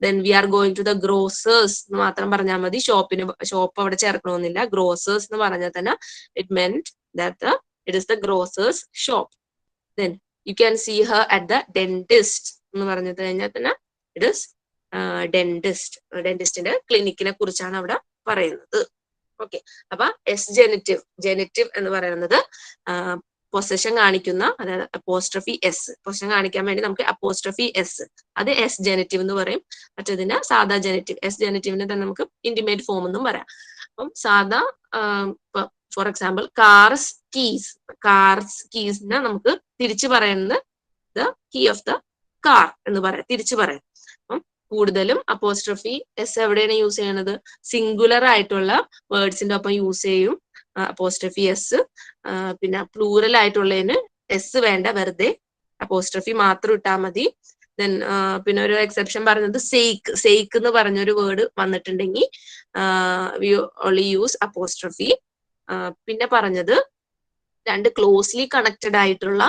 Then we are going to the grocer's എന്ന് മാത്രം പറഞ്ഞാൽ മതി, ഷോപ്പ് അവിടെ ചേർക്കണമെന്നില്ല. ഗ്രോസേഴ്സ് എന്ന് പറഞ്ഞാൽ തന്നെ it meant that it is the grocer's shop. Then you can see her at the dentist എന്ന് പറഞ്ഞത് കഴിഞ്ഞാൽ തന്നെ ഇറ്റ് ഇസ് ഡെന്റിസ്റ്റിന്റെ ക്ലിനിക്കിനെ കുറിച്ചാണ് അവിടെ പറയുന്നത്. ഓക്കെ, അപ്പൊ എസ് ജെനിറ്റീവ് എന്ന് പറയുന്നത് പൊസഷൻ കാണിക്കുന്ന, അതായത് അപ്പോസ്ട്രഫി എസ് പൊസഷൻ കാണിക്കാൻ വേണ്ടി നമുക്ക് അപ്പോസ്ട്രഫി എസ് അത് എസ് ജെനിറ്റീവ് എന്ന് പറയും. മറ്റേതിന് സാധാ ജെനിറ്റീവ്, എസ് ജെനിറ്റീവിനെ തന്നെ നമുക്ക് ഇന്റിമേറ്റ് ഫോം എന്നും പറയാം. അപ്പം സാധാ ഫോർ എക്സാമ്പിൾ കാർസ് കീസിനെ നമുക്ക് തിരിച്ചു പറയുന്നത് the key of the car എന്ന് പറയാം, തിരിച്ചു പറയാം. അപ്പം കൂടുതലും അപ്പോസ്ട്രഫി എസ് എവിടെയാണ് യൂസ് ചെയ്യണത്, സിംഗുലർ ആയിട്ടുള്ള വേർഡ്സിന്റെ ഒപ്പം യൂസ് ചെയ്യും അപ്പോസ്ട്രഫി എസ്. പിന്നെ പ്ലൂറൽ ആയിട്ടുള്ളതിന് എസ് വേണ്ട, വെറുതെ അപ്പോസ്ട്രഫി മാത്രം ഇട്ടാൽ മതി. ദെൻ പിന്നെ ഒരു എക്സെപ്ഷൻ പറഞ്ഞത് സെയ്ക്ക് എന്ന് പറഞ്ഞൊരു വേർഡ് വന്നിട്ടുണ്ടെങ്കിൽ വി ഓൺലി യൂസ് അപ്പോസ്ട്രഫി. പിന്നെ പറഞ്ഞത് രണ്ട് ക്ലോസ്ലി കണക്റ്റഡ് ആയിട്ടുള്ള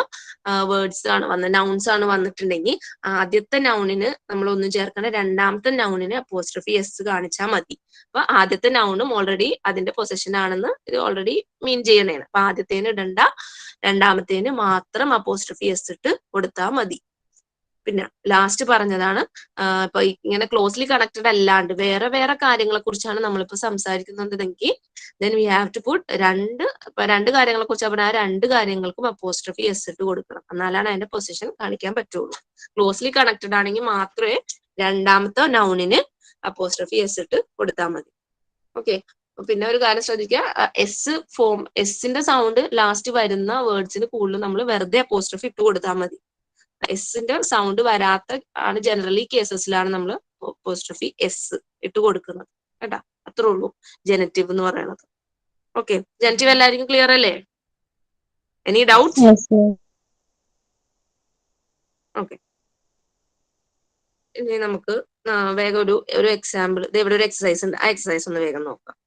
വേർഡ്സ് ആണ് നൗൺസ് ആണ് വന്നിട്ടുണ്ടെങ്കിൽ ആദ്യത്തെ നൗണിന് നമ്മൾ ഒന്നും ചേർക്കണം, രണ്ടാമത്തെ നൗണിന് അപ്പോസ്ട്രഫി എസ് കാണിച്ചാൽ മതി. അപ്പൊ ആദ്യത്തെ നൗണും ഓൾറെഡി അതിന്റെ പൊസിഷൻ ആണെന്ന് ഇത് ഓൾറെഡി മീൻ ചെയ്യണേണ്. അപ്പൊ ആദ്യത്തേന് ഇടണ്ട, രണ്ടാമത്തേന് മാത്രം അപ്പോസ്ട്രഫി എസ് ഇട്ട് കൊടുത്താൽ മതി. പിന്നെ ലാസ്റ്റ് പറഞ്ഞതാണ് ഇപ്പൊ ഇങ്ങനെ ക്ലോസ്ലി കണക്റ്റഡ് അല്ലാണ്ട് വേറെ വേറെ കാര്യങ്ങളെ കുറിച്ചാണ് നമ്മളിപ്പോ സംസാരിക്കുന്നുണ്ടെങ്കിൽ then we have to put രണ്ട് കാര്യങ്ങളെ കുറിച്ച് പറഞ്ഞാൽ ആ രണ്ട് കാര്യങ്ങൾക്കും അപ്പോസ്ട്രഫി എസ് ഇട്ട് കൊടുക്കണം, എന്നാലാണ് അതിന്റെ പൊസിഷൻ കാണിക്കാൻ പറ്റുള്ളൂ. ക്ലോസ്ലി കണക്റ്റഡ് ആണെങ്കിൽ മാത്രമേ രണ്ടാമത്തെ നൗണിന് അപ്പോസ്ട്രഫി എസ് ഇട്ട് കൊടുത്താൽ മതി. ഓക്കെ, പിന്നെ ഒരു കാര്യം ശ്രദ്ധിക്കുക, എസിന്റെ സൗണ്ട് ലാസ്റ്റ് വരുന്ന വേർഡ്സിന് കൂടുതലും നമ്മൾ വെറുതെ അപ്പോസ്ട്രഫി ഇട്ട് കൊടുത്താൽ മതി. എസിന്റെ സൗണ്ട് വരാത്ത ആണ് ജനറലി കേസസിലാണ് നമ്മൾ അപ്പോസ്ട്രഫി എസ് ഇട്ട് കൊടുക്കുന്നത് കേട്ടാ. അത്രേ ഉള്ളൂ ജെനറ്റീവ് എന്ന് പറയുന്നത്. ഓക്കെ, ജെനറ്റീവ് എല്ലാവർക്കും ക്ലിയർ അല്ലേ? Any doubts? ഓക്കെ, ഇനി നമുക്ക് വേഗം ഒരു എക്സാമ്പിൾ, ഇവിടെ ഒരു എക്സസൈസ് ഉണ്ട്, ആ എക്സസൈസ് ഒന്ന് വേഗം നോക്കാം.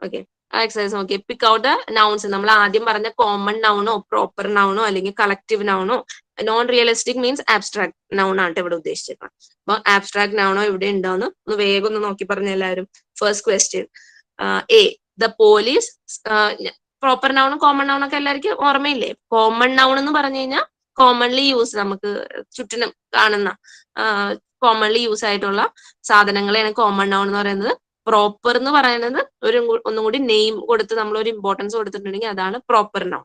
ഓക്കെ, ആ എക്സസൈസ് നോക്കി പിക്ക് ഔട്ട് ദ നൗൺസ്. നമ്മൾ ആദ്യം പറഞ്ഞ കോമൺ നൗണോ പ്രോപ്പർ നൗണോ അല്ലെങ്കിൽ കളക്റ്റീവ് നൗണോ, non realistic means abstract noun ആണ് ഇവിടെ ഉദ്ദേശിച്ചിരിക്കുന്നത്. അപ്പൊ ആബ്സ്ട്രാക്ട് നൗണോ ഇവിടെ ഉണ്ടോന്ന് ഒന്ന് വേഗം ഒന്ന് നോക്കി പറഞ്ഞ എല്ലാവരും. First question, a the police. Proper നൗണും കോമൺ നൗണും ഒക്കെ എല്ലാവർക്കും ഓർമ്മയില്ലേ? കോമൺ നൗൺ എന്ന് പറഞ്ഞു കഴിഞ്ഞാൽ കോമൺലി യൂസ്, നമുക്ക് ചുറ്റിനും കാണുന്ന കോമൺലി യൂസ് ആയിട്ടുള്ള സാധനങ്ങളെയാണ് കോമൺ നൗൺ എന്ന് പറയുന്നത്. പ്രോപ്പർ എന്ന് പറയുന്നത് ഒന്നും കൂടി നെയിം കൊടുത്ത് നമ്മൾ ഒരു ഇമ്പോർട്ടൻസ് കൊടുത്തിട്ടുണ്ടെങ്കിൽ അതാണ് പ്രോപ്പർ നൗൺ.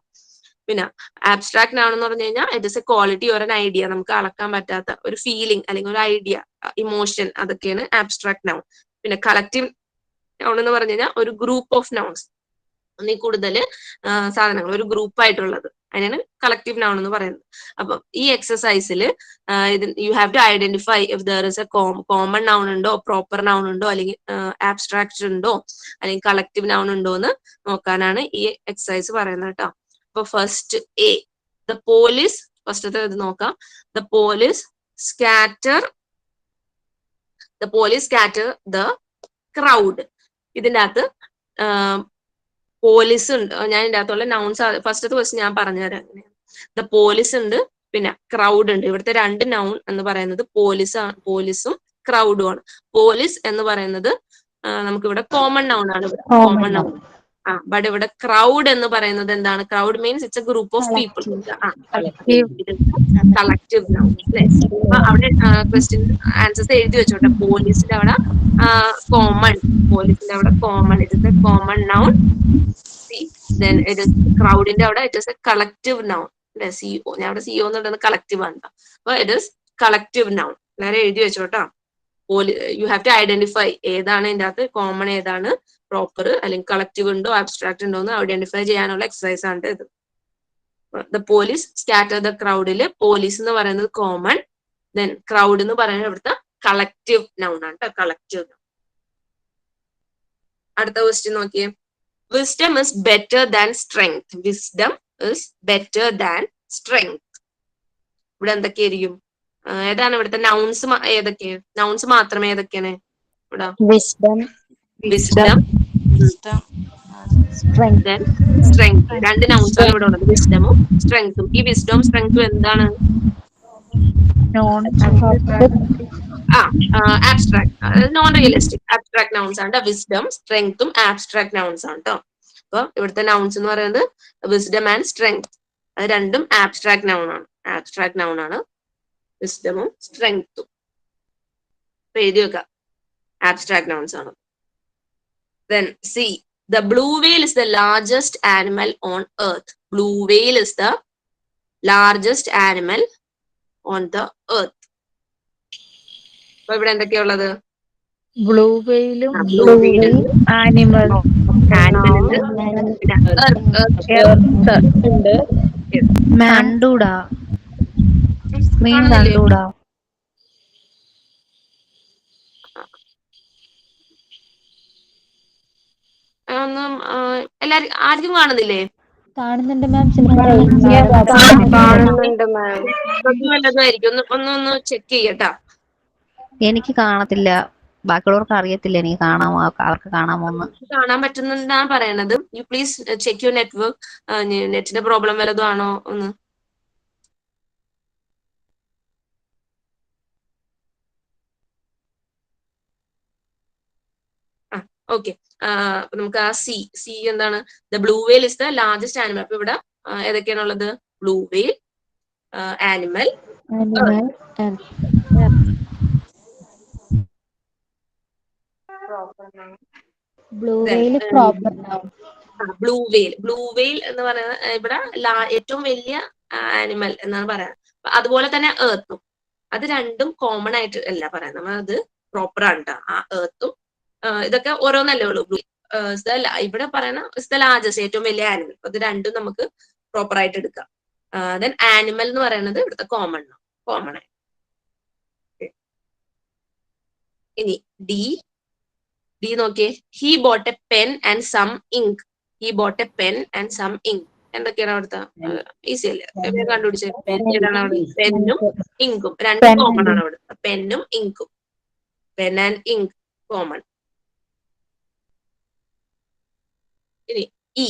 പിന്നെ ആബ്സ്ട്രാക്ട് നൗൺ എന്ന് പറഞ്ഞു കഴിഞ്ഞാൽ it is A quality or an idea, നമുക്ക് അളക്കാൻ പറ്റാത്ത ഒരു ഫീലിംഗ് അല്ലെങ്കിൽ ഒരു ഐഡിയ, ഇമോഷൻ, അതൊക്കെയാണ് ആബ്സ്ട്രാക്ട് നൗൺ. പിന്നെ കളക്റ്റീവ് നൗൺ എന്ന് പറഞ്ഞു കഴിഞ്ഞാൽ ഒരു ഗ്രൂപ്പ് ഓഫ് നൗൺസ്, ഒന്നിൽ കൂടുതൽ സാധനങ്ങൾ ഒരു ഗ്രൂപ്പ് ആയിട്ടുള്ളത്, അതിനാണ് കളക്റ്റീവ് നൗൺ എന്ന് പറയുന്നത്. അപ്പൊ ഈ എക്സസൈസിൽ you have to identify if there is a common noun ഉണ്ടോ, പ്രോപ്പർ നൗൺ ഉണ്ടോ, അല്ലെങ്കിൽ ആബ്സ്ട്രാക്ട് ഉണ്ടോ, അല്ലെങ്കിൽ കളക്റ്റീവ് നൗൺ ഉണ്ടോ എന്ന് നോക്കാനാണ് ഈ എക്സസൈസ് പറയുന്നത് കേട്ടോ. അപ്പൊ ഫസ്റ്റ് എ, ദ പോലീസ്. ഫസ്റ്റത്തെ ഇത് നോക്കാം. The police scatter the police scatter the crowd. ഇതിൻ്റെ അകത്ത് പോലീസ് ഉണ്ട്. ഞാൻ ഇതിൻ്റെ അകത്തുള്ള നൗൺസ് ഫസ്റ്റത്തെ ക്വസ്റ്റ്യൻ ഞാൻ പറഞ്ഞുതരാം. ദ പോലീസ് ഉണ്ട്, പിന്നെ ക്രൗഡ് ഉണ്ട്. ഇവിടുത്തെ രണ്ട് നൗൺ എന്ന് പറയുന്നത് പോലീസും ക്രൗഡും ആണ്. പോലീസ് എന്ന് പറയുന്നത് നമുക്കിവിടെ കോമൺ നൗൺ ആണ്. Common noun. ബട്ട് ഇവിടെ ക്രൗഡ് എന്ന് പറയുന്നത് എന്താണ്? Crowd means it's A group of people. Collective noun അല്ലെ? അപ്പൊ അവിടെ ക്വസ്റ്റ്യൻ ആൻസേഴ്സ് എഴുതി വെച്ചോട്ടെ. പോലീസിന്റെ അവിടെ കോമൺ, പോലീസിന്റെ അവിടെ common, it is a common noun. then it is crowdന്റെ അവിടെ it is a collective noun അല്ലെ? CO, ഞാൻ അവിടെ CO എന്നുള്ളത് കളക്റ്റീവ് ആണ്. അപ്പൊ it is collective noun. എല്ലാവരും എഴുതി വെച്ചോട്ടോ. യു ഹാവ് ടു ഐഡന്റിഫൈ ഏതാണ് ഇതിന്റെ അകത്ത് കോമൺ, ഏതാണ് പ്രോപ്പർ, അല്ലെങ്കിൽ കളക്റ്റീവ് ഉണ്ടോ ആബ്സ്ട്രാക്ട് ഉണ്ടോ എന്ന് ഐഡന്റിഫൈ ചെയ്യാനുള്ള എക്സസൈസ് ആണ് ഇത്. ദ പോലീസ് സ്കാറ്റർ ദ ക്രൗഡില് പോലീസ് എന്ന് പറയുന്നത് കോമൺ, ദെൻ ക്രൗഡ് എന്ന് പറയുന്നത് ഇവിടുത്തെ കളക്റ്റീവ് നൗൺ ആണ് കേട്ടോ. Collective noun. അടുത്ത ക്വസ്റ്റ്യൻ നോക്കിയേ. Wisdom is better than strength. Wisdom is better than strength. ഇവിടെ എന്തൊക്കെയായിരിക്കും? ഏതാണ് ഇവിടുത്തെ നൗൺസ്? ഏതൊക്കെ നൗൺസ് മാത്രമേ ഏതൊക്കെയാണ് ഇവിടെ? Wisdom, strength. രണ്ട് നൗൺസ് ആണ് ഇവിടെ ഉള്ളത്, വിസ്ഡമും സ്ട്രെങ്ത്തും. ഈ വിസ്ഡവും സ്ട്രെങ്ത്തും എന്താണ്? Abstract, non realistic abstract nouns ആണ്. വിസ്ഡം സ്ട്രെങ്ത്തും ആബ്സ്ട്രാക്ട് നൗൺസ് ആണ് കേട്ടോ. അപ്പൊ ഇവിടുത്തെ നൗൺസ് എന്ന് പറയുന്നത് വിസ്ഡം ആൻഡ് സ്ട്രെങ്ത്. അത് രണ്ടും ആബ്സ്ട്രാക്ട് നൗൺ ആണ്. ആബ്സ്ട്രാക്ട് നൗൺ ആണ് വിസ്ഡമും സ്ട്രെങ്ത്തും. എഴുതി വെക്കാം, ആബ്സ്ട്രാക്ട് നൗൺസ് ആണ്. Then C, the blue whale is the largest animal on earth. Blue whale is the largest animal on the earth. അപ്പൊ ഇവിടെ എന്തൊക്കെയാ ഉള്ളത്? ബ്ലൂ വെയിലും ആനിമൽ, കണ്ടൂടാ, മീൻ കണ്ടൂടാ. ഒന്നും എല്ലാരും ആർക്കും കാണുന്നില്ലേ? കാണുന്നുണ്ട് മാം. കാണുന്നുണ്ട് മാം. വല്ലതുമായിരിക്കും. ഒന്ന് ചെക്ക് ചെയ്യട്ടാ. എനിക്ക് കാണത്തില്ല, ബാക്കിയുള്ളവർക്ക് അറിയത്തില്ല എനിക്ക് കാണാമോ, അവർക്ക് കാണാമോന്ന്. കാണാൻ പറ്റുന്നെന്നാണ് പറയണത്. You please check your network. നെറ്റിന്റെ പ്രോബ്ലം വല്ലതും ആണോ ഒന്ന്? ഓക്കെ, നമുക്ക് ആ സി എന്താണ്? The blue whale is the largest animal. അപ്പൊ ഇവിടെ ഏതൊക്കെയാണുള്ളത്? Blue whale, animal, blue whale proper noun. Blue whale എന്ന് പറയുന്നത് ഇവിടെ ഏറ്റവും വലിയ ആനിമൽ എന്നാണ് പറയുന്നത്. അതുപോലെ തന്നെ ഏർത്തും, അത് രണ്ടും കോമൺ ആയിട്ട് അല്ല പറയാം, നമ്മൾ അത് പ്രോപ്പർ ആണ് കേട്ടോ. ആ ഏർത്തും ഇതൊക്കെ ഓരോന്നല്ലേ ഉള്ളൂ. ഇവിടെ പറയണ ഇസ് ദ ലാർജസ്റ്റ്, ഏറ്റവും വലിയ ആനിമൽ. അത് രണ്ടും നമുക്ക് പ്രോപ്പർ ആയിട്ട് എടുക്കാം. ദെൻ ആനിമൽ എന്ന് പറയുന്നത് ഇവിടുത്തെ കോമൺ ആയി. ഇനി ഡി നോക്കിയേ. He bought a pen and some ink. He bought a pen and some ink. എന്തൊക്കെയാണ് അവിടുത്തെ? ഈസി അല്ലേ, കണ്ടുപിടിച്ചത്? ഏതാണ് അവിടെ? പെന്നും ഇങ്കും രണ്ടും കോമൺ ആണ് അവിടെ. പെന്നും ഇങ്കും, പെൻ ആൻഡ് ഇങ്ക് കോമൺ. ഇനി E,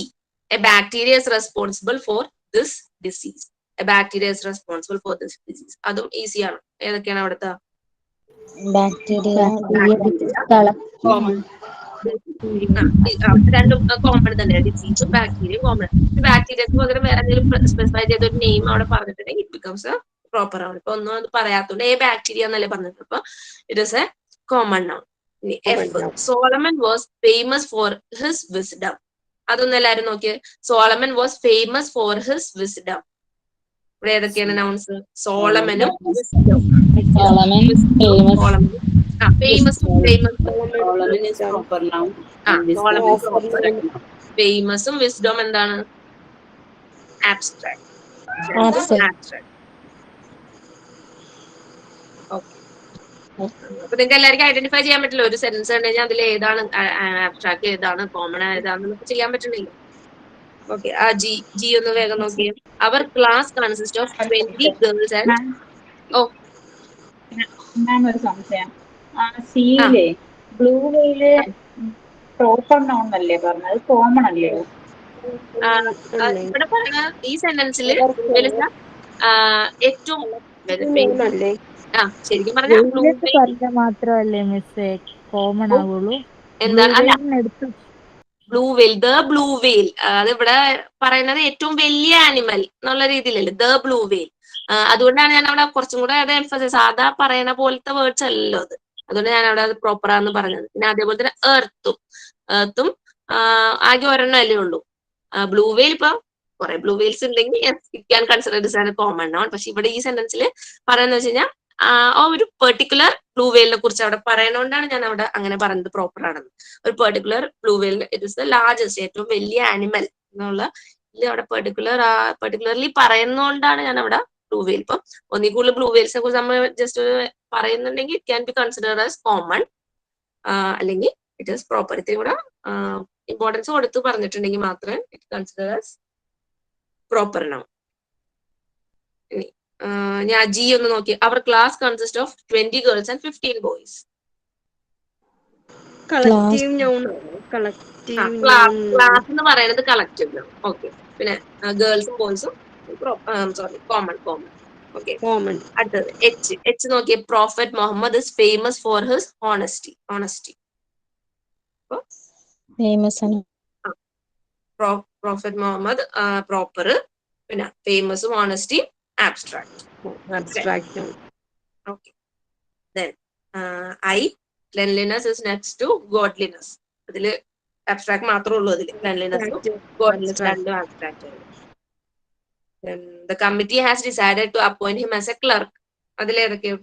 A bacteria is responsible for this disease. A bacteria is responsible for this disease. അതും ഈസി ആണ്. ഏതൊക്കെയാണ് അവിടുത്തെ? രണ്ടും കോമൺ തന്നെയാണ്. ഡിസീസും ബാക്ടീരിയയും കോമൺ. ബാക്ടീരിയക്ക് പകരം വേറെ എന്തെങ്കിലും സ്പെസിഫൈ ചെയ്ത ഒരു നെയിം അവിടെ പറഞ്ഞിട്ടുണ്ടെങ്കിൽ ഇറ്റ് ബിക്കംസ് പ്രോപ്പർ ആണ്. ഇപ്പൊ ഒന്നും അത് പറയാത്തോണ്ട് ബാക്ടീരിയ എന്നല്ലേ പറഞ്ഞിട്ടുണ്ട്. അപ്പൊ it is a common noun. Solomon was famous for his wisdom. അതൊന്നും എല്ലാരും നോക്കിയേ. Solomon was famous for his wisdom. ഇവിടെ ഏതൊക്കെയാണ് നൗൺസ്? സോളമനും ഫേമസും വിസ്ഡം എന്താണ്? ആബ്സ്ട്രാക്ട്. അപ്പൊ നിങ്ങൾക്ക് എല്ലാവർക്കും ഐഡന്റിഫൈ ചെയ്യാൻ പറ്റില്ല. ഒരു സെന്റൻസ് ഉണ്ടെങ്കിൽ അതിൽ ഏതാണ് ആബ്സ്ട്രാക്ട്, ഏതാണ് കോമൺ, ഏതാണെന്നൊക്കെ ചെയ്യാൻ പറ്റുന്നില്ല. ഓക്കെ, ആ ജി ഒന്ന് വേഗം നോക്കിയേ. Our class consist of 20 girls and ma'am ഒരു സംശയം. സിയിലെ ബ്ലൂ വെയില് പ്രോപ്പർ നൗൺ അല്ലേ പറഞ്ഞത്, കോമൺ അല്ലേ? ഇവിടെ പറയുന്ന ഈ സെന്റൻസിൽ ഏറ്റവും ശരിക്കും പറഞ്ഞാൽ ബ്ലൂ വെയിൽ മാത്രമല്ലേ മിസ് കോമൺ ആവുള്ളൂ? എന്താണ് അല്ല ബ്ലൂ വെയിൽ, ദ ബ്ലൂ വെയിൽ, അത് ഇവിടെ പറയുന്നത് ഏറ്റവും വലിയ ആനിമൽ എന്നുള്ള രീതിയിലല്ലേ ദ ബ്ലൂ വെയിൽ. അതുകൊണ്ടാണ് ഞാൻ അവിടെ കുറച്ചും കൂടെ അത് എംഫസൈസ്, സാധാ പറയണ പോലത്തെ വേർഡ്സ് അല്ലല്ലോ അത്, അതുകൊണ്ട് ഞാൻ അവിടെ അത് പ്രോപ്പറാന്ന് പറഞ്ഞത്. പിന്നെ അതേപോലെ തന്നെ എർത്തും ആകെ ഒരെണ്ണല്ലേ ഉള്ളൂ. ബ്ലൂ വെയിൽ ഇപ്പൊ കുറെ ബ്ലൂ വെയിൽസ് ഉണ്ടെങ്കിൽ it can consider this as A common noun. പക്ഷെ ഇവിടെ ഈ സെന്റൻസിൽ പറയുന്നത് വെച്ച് കഴിഞ്ഞാൽ ആ ഒരു പെർട്ടിക്കുലർ ബ്ലൂ വെയിലിനെ കുറിച്ച് അവിടെ പറയണോണ്ടാണ് ഞാൻ അവിടെ അങ്ങനെ പറയുന്നത് പ്രോപ്പർ ആണെന്ന്. ഒരു particular blue whale it is the largest, ഏറ്റവും വലിയ ആനിമൽ എന്നുള്ള അവിടെ പെർട്ടിക്കുലർലി പറയുന്നോണ്ടാണ് ഞാൻ അവിടെ ബ്ലൂ വെയിൽ. ഇപ്പം ഒന്നിൽ കൂടുതൽ ബ്ലൂ വെയിൽസിനെ കുറിച്ച് നമ്മൾ ജസ്റ്റ് പറയുന്നുണ്ടെങ്കിൽ it can be consider as common, അല്ലെങ്കിൽ ഇറ്റ് ഈസ് പ്രോപ്പർ. ഇത്രയും കൂടെ ഇമ്പോർട്ടൻസ് കൊടുത്ത് പറഞ്ഞിട്ടുണ്ടെങ്കിൽ മാത്രമേ it consider as proper noun. ഞാൻ ജി ഒന്ന് നോക്കി. Our class consist of 20 girls and 15 boys. Collective noun. Class എന്ന് പറയുന്നത് കളക്റ്റീവ് നൗൺ. ഓക്കെ. പിന്നെ ഗേൾസും ബോയ്സും കോമൺ. ഓക്കെ. അടുത്തത് എച്ച് നോക്കിയ. Prophet Muhammad is famous for his honesty. Prophet Muhammad proper, പിന്നെ ഫേമസും ഓണസ്റ്റിയും abstract. Okay. Then I, cleanliness is next to godliness. അതില് abstract മാത്രമേ ഉള്ളൂ. അതില് cleanliness godliness രണ്ടും abstract ആണ്. Then the committee has decided to appoint him as a clerk. അതിലേതൊക്കെയോ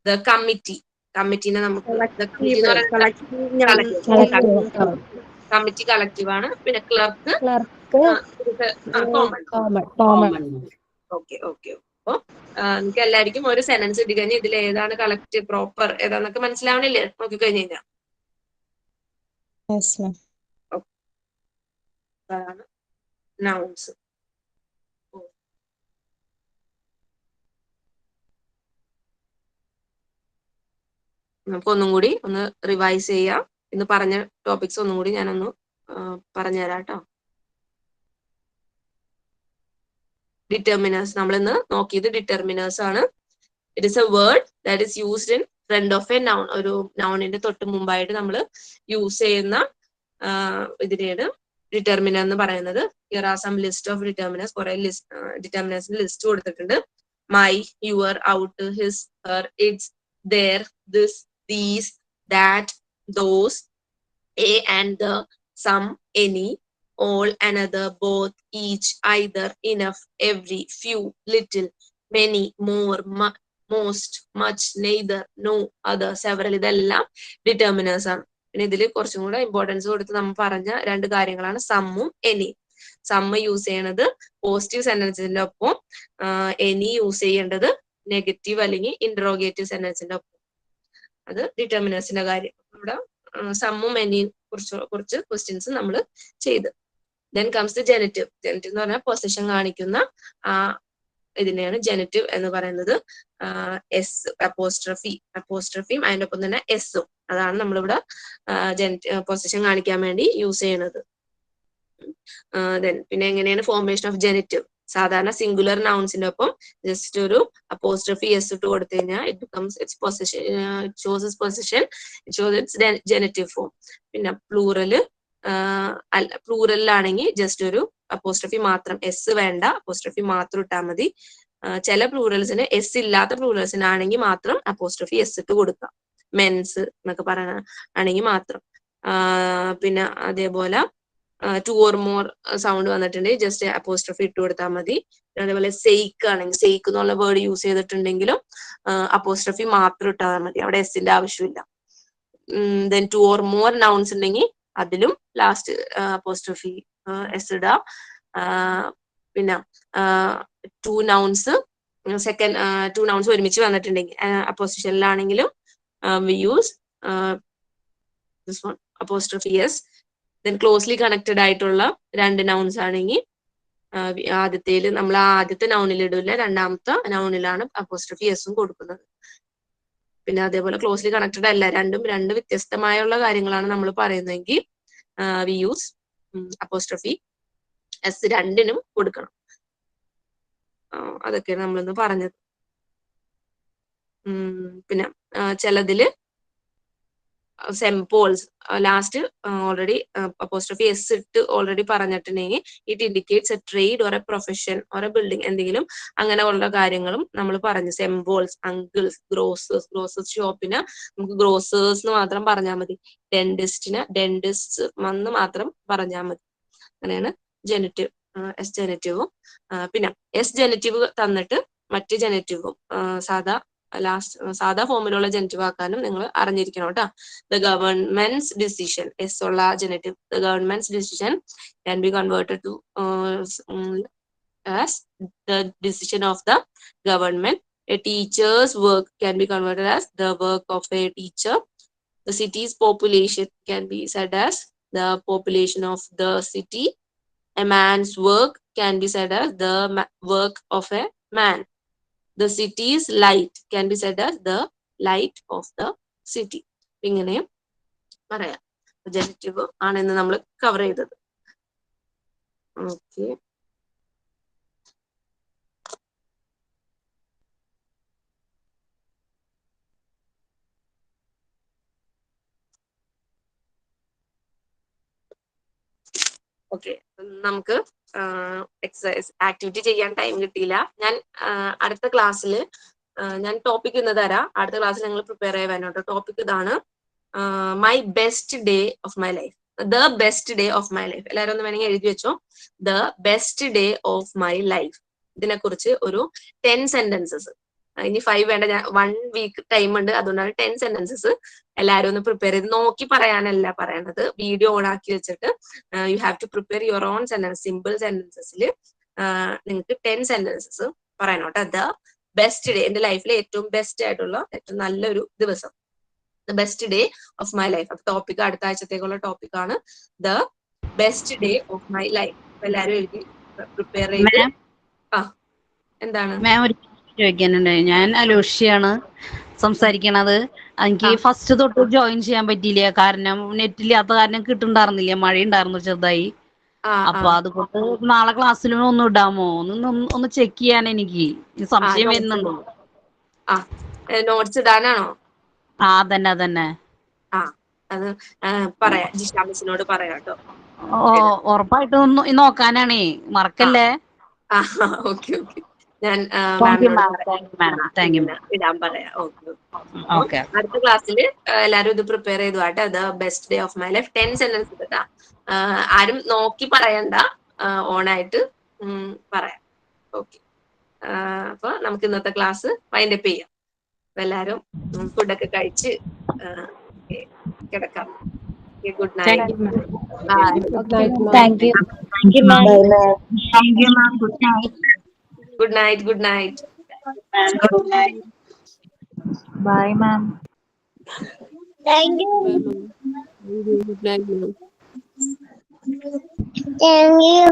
the കമ്മിറ്റിനെ നമുക്ക് committee collective ആണ്. പിന്നെ ക്ലർക്ക് കോമൺ. ഓക്കെ. അപ്പൊ നിങ്ങൾക്ക് എല്ലാവർക്കും ഒരു സെന്റൻസ് ഇട്ട് കഴിഞ്ഞാൽ ഇതിൽ ഏതാണ് കളക്റ്റീവ് പ്രോപ്പർ ഏതാന്നൊക്കെ മനസ്സിലാവണില്ലേ നോക്കി കഴിഞ്ഞു കഴിഞ്ഞാൽ? അതാണ് നൗൺസ്. നമുക്ക് ഒന്നും കൂടി ഒന്ന് റിവൈസ് ചെയ്യാം. ഇന്ന് പറഞ്ഞ ടോപ്പിക്സ് ഒന്നും കൂടി ഞാനൊന്ന് പറഞ്ഞുതരാം കേട്ടോ. ഡിറ്റർമിനേഴ്സ് നമ്മൾ ഇന്ന് നോക്കിയത് ഡിറ്റർമിനേഴ്സ് ആണ്. It is a word that is used in front of a noun. ഒരു നൗണിന്റെ തൊട്ട് മുമ്പായിട്ട് നമ്മൾ യൂസ് ചെയ്യുന്ന ഇതിനെയാണ് ഡിറ്റർമിനർ എന്ന് പറയുന്നത്. Here are some list of determiners. കുറെ ഡിറ്റർമിനേഴ്സിന്റെ ലിസ്റ്റ് കൊടുത്തിട്ടുണ്ട്. My, your, our, his, her, its, their, this, these, that, those, a and the, some, any, all, another, both, each, either, enough, every, few, little, many, more, most, much, neither, no, other, several. ഇതെല്ലാം determiners ആണ്. പിന്നെ ഇതിൽ കുറച്ചും കൂടെ importance കൊടുത്ത് നമ്മൾ പറഞ്ഞ രണ്ട് കാര്യങ്ങളാണ് സമ്മും എനിയും. സമ്മ് യൂസ് ചെയ്യണത് പോസിറ്റീവ് സെന്റൻസിന്റെ ഒപ്പം, എനി യൂസ് ചെയ്യേണ്ടത് നെഗറ്റീവ് അല്ലെങ്കിൽ ഇന്ററോഗേറ്റീവ് സെന്റൻസിന്റെ ഒപ്പം. അത് ഡിറ്റർമിനേഴ്സിന്റെ കാര്യം. ഇവിടെ സമ്മും എനിയും കുറച്ച് ക്വസ്റ്റ്യൻസ് നമ്മൾ ചെയ്ത്. Then comes the genitive. Genitive എന്ന് പറഞ്ഞാൽ പൊസിഷൻ കാണിക്കുന്ന ഇതിനെയാണ് ജെനിറ്റീവ് എന്ന് പറയുന്നത്. എസ്, അപ്പോസ്ട്രഫിയും അതിന്റെ ഒപ്പം തന്നെ എസ്സും. അതാണ് നമ്മളിവിടെ പൊസിഷൻ കാണിക്കാൻ വേണ്ടി യൂസ് ചെയ്യണത്. ദെൻ പിന്നെ എങ്ങനെയാണ് ഫോർമേഷൻ ഓഫ് ജെനിറ്റീവ്? സാധാരണ സിംഗുലർ നൗൺസിന്റെ ഒപ്പം ജസ്റ്റ് ഒരു അപ്പോസ്ട്രഫി എസ് ഇട്ട് കൊടുത്തു കഴിഞ്ഞാൽ it becomes its position, it shows its position, it shows its genitive form. പിന്നെ പ്ലൂറലിലാണെങ്കിൽ ജസ്റ്റ് ഒരു അപ്പോസ്ട്രഫി മാത്രം, എസ് വേണ്ട, അപ്പോസ്ട്രഫി മാത്രം ഇട്ടാൽ മതി. ചില പ്ലൂറൽസിന് എസ് ഇല്ലാത്ത പ്ലൂറൽസിനാണെങ്കിൽ മാത്രം അപ്പോസ്ട്രഫി എസ് ഇട്ട് കൊടുക്കാം. മെൻസ് എന്നൊക്കെ പറയണ ആണെങ്കിൽ മാത്രം. പിന്നെ അതേപോലെ ടു ഓർ മോർ സൗണ്ട് വന്നിട്ടുണ്ടെങ്കിൽ ജസ്റ്റ് അപ്പോസ്ട്രഫി ഇട്ട് കൊടുത്താൽ മതി. അതേപോലെ സെയ്ക്ക് ആണെങ്കിൽ, സെയ്ക്ക് എന്നുള്ള വേർഡ് യൂസ് ചെയ്തിട്ടുണ്ടെങ്കിലും അപ്പോസ്ട്രഫി മാത്രം ഇട്ടാൽ മതി, അവിടെ എസിന്റെ ആവശ്യമില്ല. Then two or more nouns ഉണ്ടെങ്കിൽ അതിലും ലാസ്റ്റ് അപ്പോസ്ട്രഫി എസ് ഇടാം. പിന്നെ ടു നൗൺസ് ഒരുമിച്ച് വന്നിട്ടുണ്ടെങ്കിൽ അപ്പോസിഷനിലാണെങ്കിലും we use this one apostrophe S. Then closely connected ആയിട്ടുള്ള രണ്ട് നൗൺസ് ആണെങ്കിൽ ആദ്യത്തേല് നമ്മൾ ആദ്യത്തെ നൗണിൽ ഇടില്ല, രണ്ടാമത്തെ നൗണിലാണ് അപ്പോസ്ട്രഫി എസും കൊടുക്കുന്നത്. പിന്നെ അതേപോലെ ക്ലോസ്ലി കണക്റ്റഡ് അല്ല, രണ്ടും രണ്ട് വ്യത്യസ്തമായുള്ള കാര്യങ്ങളാണ് നമ്മൾ പറയുന്നതെങ്കിൽ വി യൂസ് അപ്പോസ്ട്രോഫി എസ് രണ്ടിനും കൊടുക്കണം. അതൊക്കെയാണ് നമ്മളിന്ന് പറഞ്ഞത്. പിന്നെ ചിലതില് സെംപോൾസ് ലാസ്റ്റ് ഓൾറെഡി അപ്പോസ്ട്രോഫി എസ് ഇട്ട് ഓൾറെഡി പറഞ്ഞിട്ടുണ്ടെങ്കിൽ it indicates A trade or A profession or A building, എന്തെങ്കിലും അങ്ങനെ ഉള്ള കാര്യങ്ങളും നമ്മൾ പറഞ്ഞു. സെംപോൾസ്, അങ്കിൾസ്, ഗ്രോസേഴ്സ് ഷോപ്പിന് നമുക്ക് ഗ്രോസേഴ്സ് എന്ന് മാത്രം പറഞ്ഞാൽ മതി. ഡെന്റിസ്റ്റിന് ഡെന്റിസ്റ്റ് എന്ന് മാത്രം പറഞ്ഞാൽ മതി. അങ്ങനെയാണ് ജെനിറ്റീവ്, എസ് ജെനിറ്റീവും. പിന്നെ എസ് ജെനിറ്റീവ് തന്നിട്ട് മറ്റ് ജെനിറ്റീവും സാധാ ഫോമിലുള്ള ജെനിറ്റീവ് ആക്കാനും നിങ്ങൾ അറിഞ്ഞിരിക്കണം കേട്ടോ. ദ ഗവൺമെന്റ്സ് ഡിസിഷൻ, എസ് ഉള്ള genitive, the government's decision can be converted to as the decision of the government. A teacher's work can be converted as the work of a teacher. The city's population can be said as the population of the city. A man's work can be said as the work of a man. The city's light can be said as the light of the city. ഇങ്ങനെയും പറയാം. ജെനിറ്റീവ് ആണ് ഇന്ന് നമ്മൾ cover ചെയ്തത്. Okay, okay, നമുക്ക് exercise activity ചെയ്യാൻ time കിട്ടിയില്ല. ഞാൻ അടുത്ത ക്ലാസ്സിൽ ഞാൻ ടോപ്പിക് ഇന്ന് തരാം. അടുത്ത ക്ലാസ്സിൽ നിങ്ങൾ പ്രിപ്പയർ ചെയ്യാൻ കേട്ടോ. ടോപ്പിക് ഇതാണ്, my best day of my life. The best day of my life. എല്ലാവരും ഒന്ന് വേണമെങ്കിൽ എഴുതി വെച്ചോ. The best day of my life. ഇതിനെ കുറിച്ച് ഒരു 10 സെന്റൻസസ്, ഇനി 5 വേണ്ട, ഞാൻ 1 വീക്ക് ടൈം ഉണ്ട്, അതുകൊണ്ടാണ് 10 സെന്റൻസസ് എല്ലാവരും ഒന്ന് പ്രിപ്പയർ ചെയ്ത് നോക്കി പറയാനല്ല പറയണത്. വീഡിയോ ഓൺ ആക്കി വെച്ചിട്ട് you have to prepare your own sentence. Simple സെന്റൻസസിൽ നിങ്ങൾക്ക് 10 സെന്റൻസസ് പറയണോട്ടെ. ദ ബെസ്റ്റ് ഡേ, എന്റെ ലൈഫിലെ ഏറ്റവും ബെസ്റ്റ് ആയിട്ടുള്ള ഏറ്റവും നല്ലൊരു ദിവസം. The best day of my life. അപ്പൊ ടോപ്പിക് അടുത്ത ആഴ്ചത്തേക്കുള്ള ടോപ്പിക് ആണ് the best day of my life. എല്ലാവരും എഴുതി പ്രിപ്പയർ ചെയ്ത്. എന്താണ് മാം ഒരു ചോദിക്കാനുണ്ട്. ഞാൻ അലോഷ്യയാണ് സംസാരിക്കണത്. എനിക്ക് ഫസ്റ്റ് തൊട്ട് ജോയിൻ ചെയ്യാൻ പറ്റിയില്ല, കാരണം നെറ്റ് ഇല്ലാത്ത കാരണം കിട്ടുന്നുണ്ടായിരുന്നില്ല, മഴ ഉണ്ടായിരുന്നു ചെറുതായി. അപ്പൊ അതുകൊണ്ട് നാളെ ക്ലാസ്സിലും ഒന്ന് ഇടാമോ? ഒന്ന് ചെക്ക് ചെയ്യാൻ എനിക്ക് സംശയം വരുന്നുണ്ടോ? നോട്ട്സ് ഇടാനാണോ? അതന്നെ അതന്നെ. അത് പറയാം, ജിഷ മിസ്സിനോട് പറയാം കേട്ടോ. ഉറപ്പായിട്ടും നോക്കാനാണേ, മറക്കല്ലേ. ഓക്കെ ഓക്കെ, ഞാൻ ഇടാൻ പറയാം. ഓക്കെ, അടുത്ത ക്ലാസ്സിൽ എല്ലാരും ഇത് പ്രിപ്പയർ ചെയ്തു ആട്ടെ. The best day of my life 10 sentence കേട്ടാ. ആരും നോക്കി പറയണ്ട, ഓണായിട്ട് പറയാം. ഓക്കെ, അപ്പൊ നമുക്ക് ഇന്നത്തെ ക്ലാസ് വൈൻഡപ്പ് ചെയ്യാം. അപ്പൊ എല്ലാരും ഫുഡൊക്കെ കഴിച്ച് കിടക്കാം. Good night. Thank you. Good night. Good night. Good night. Bye, ma'am. Thank you. Good night, ma'am. Thank you.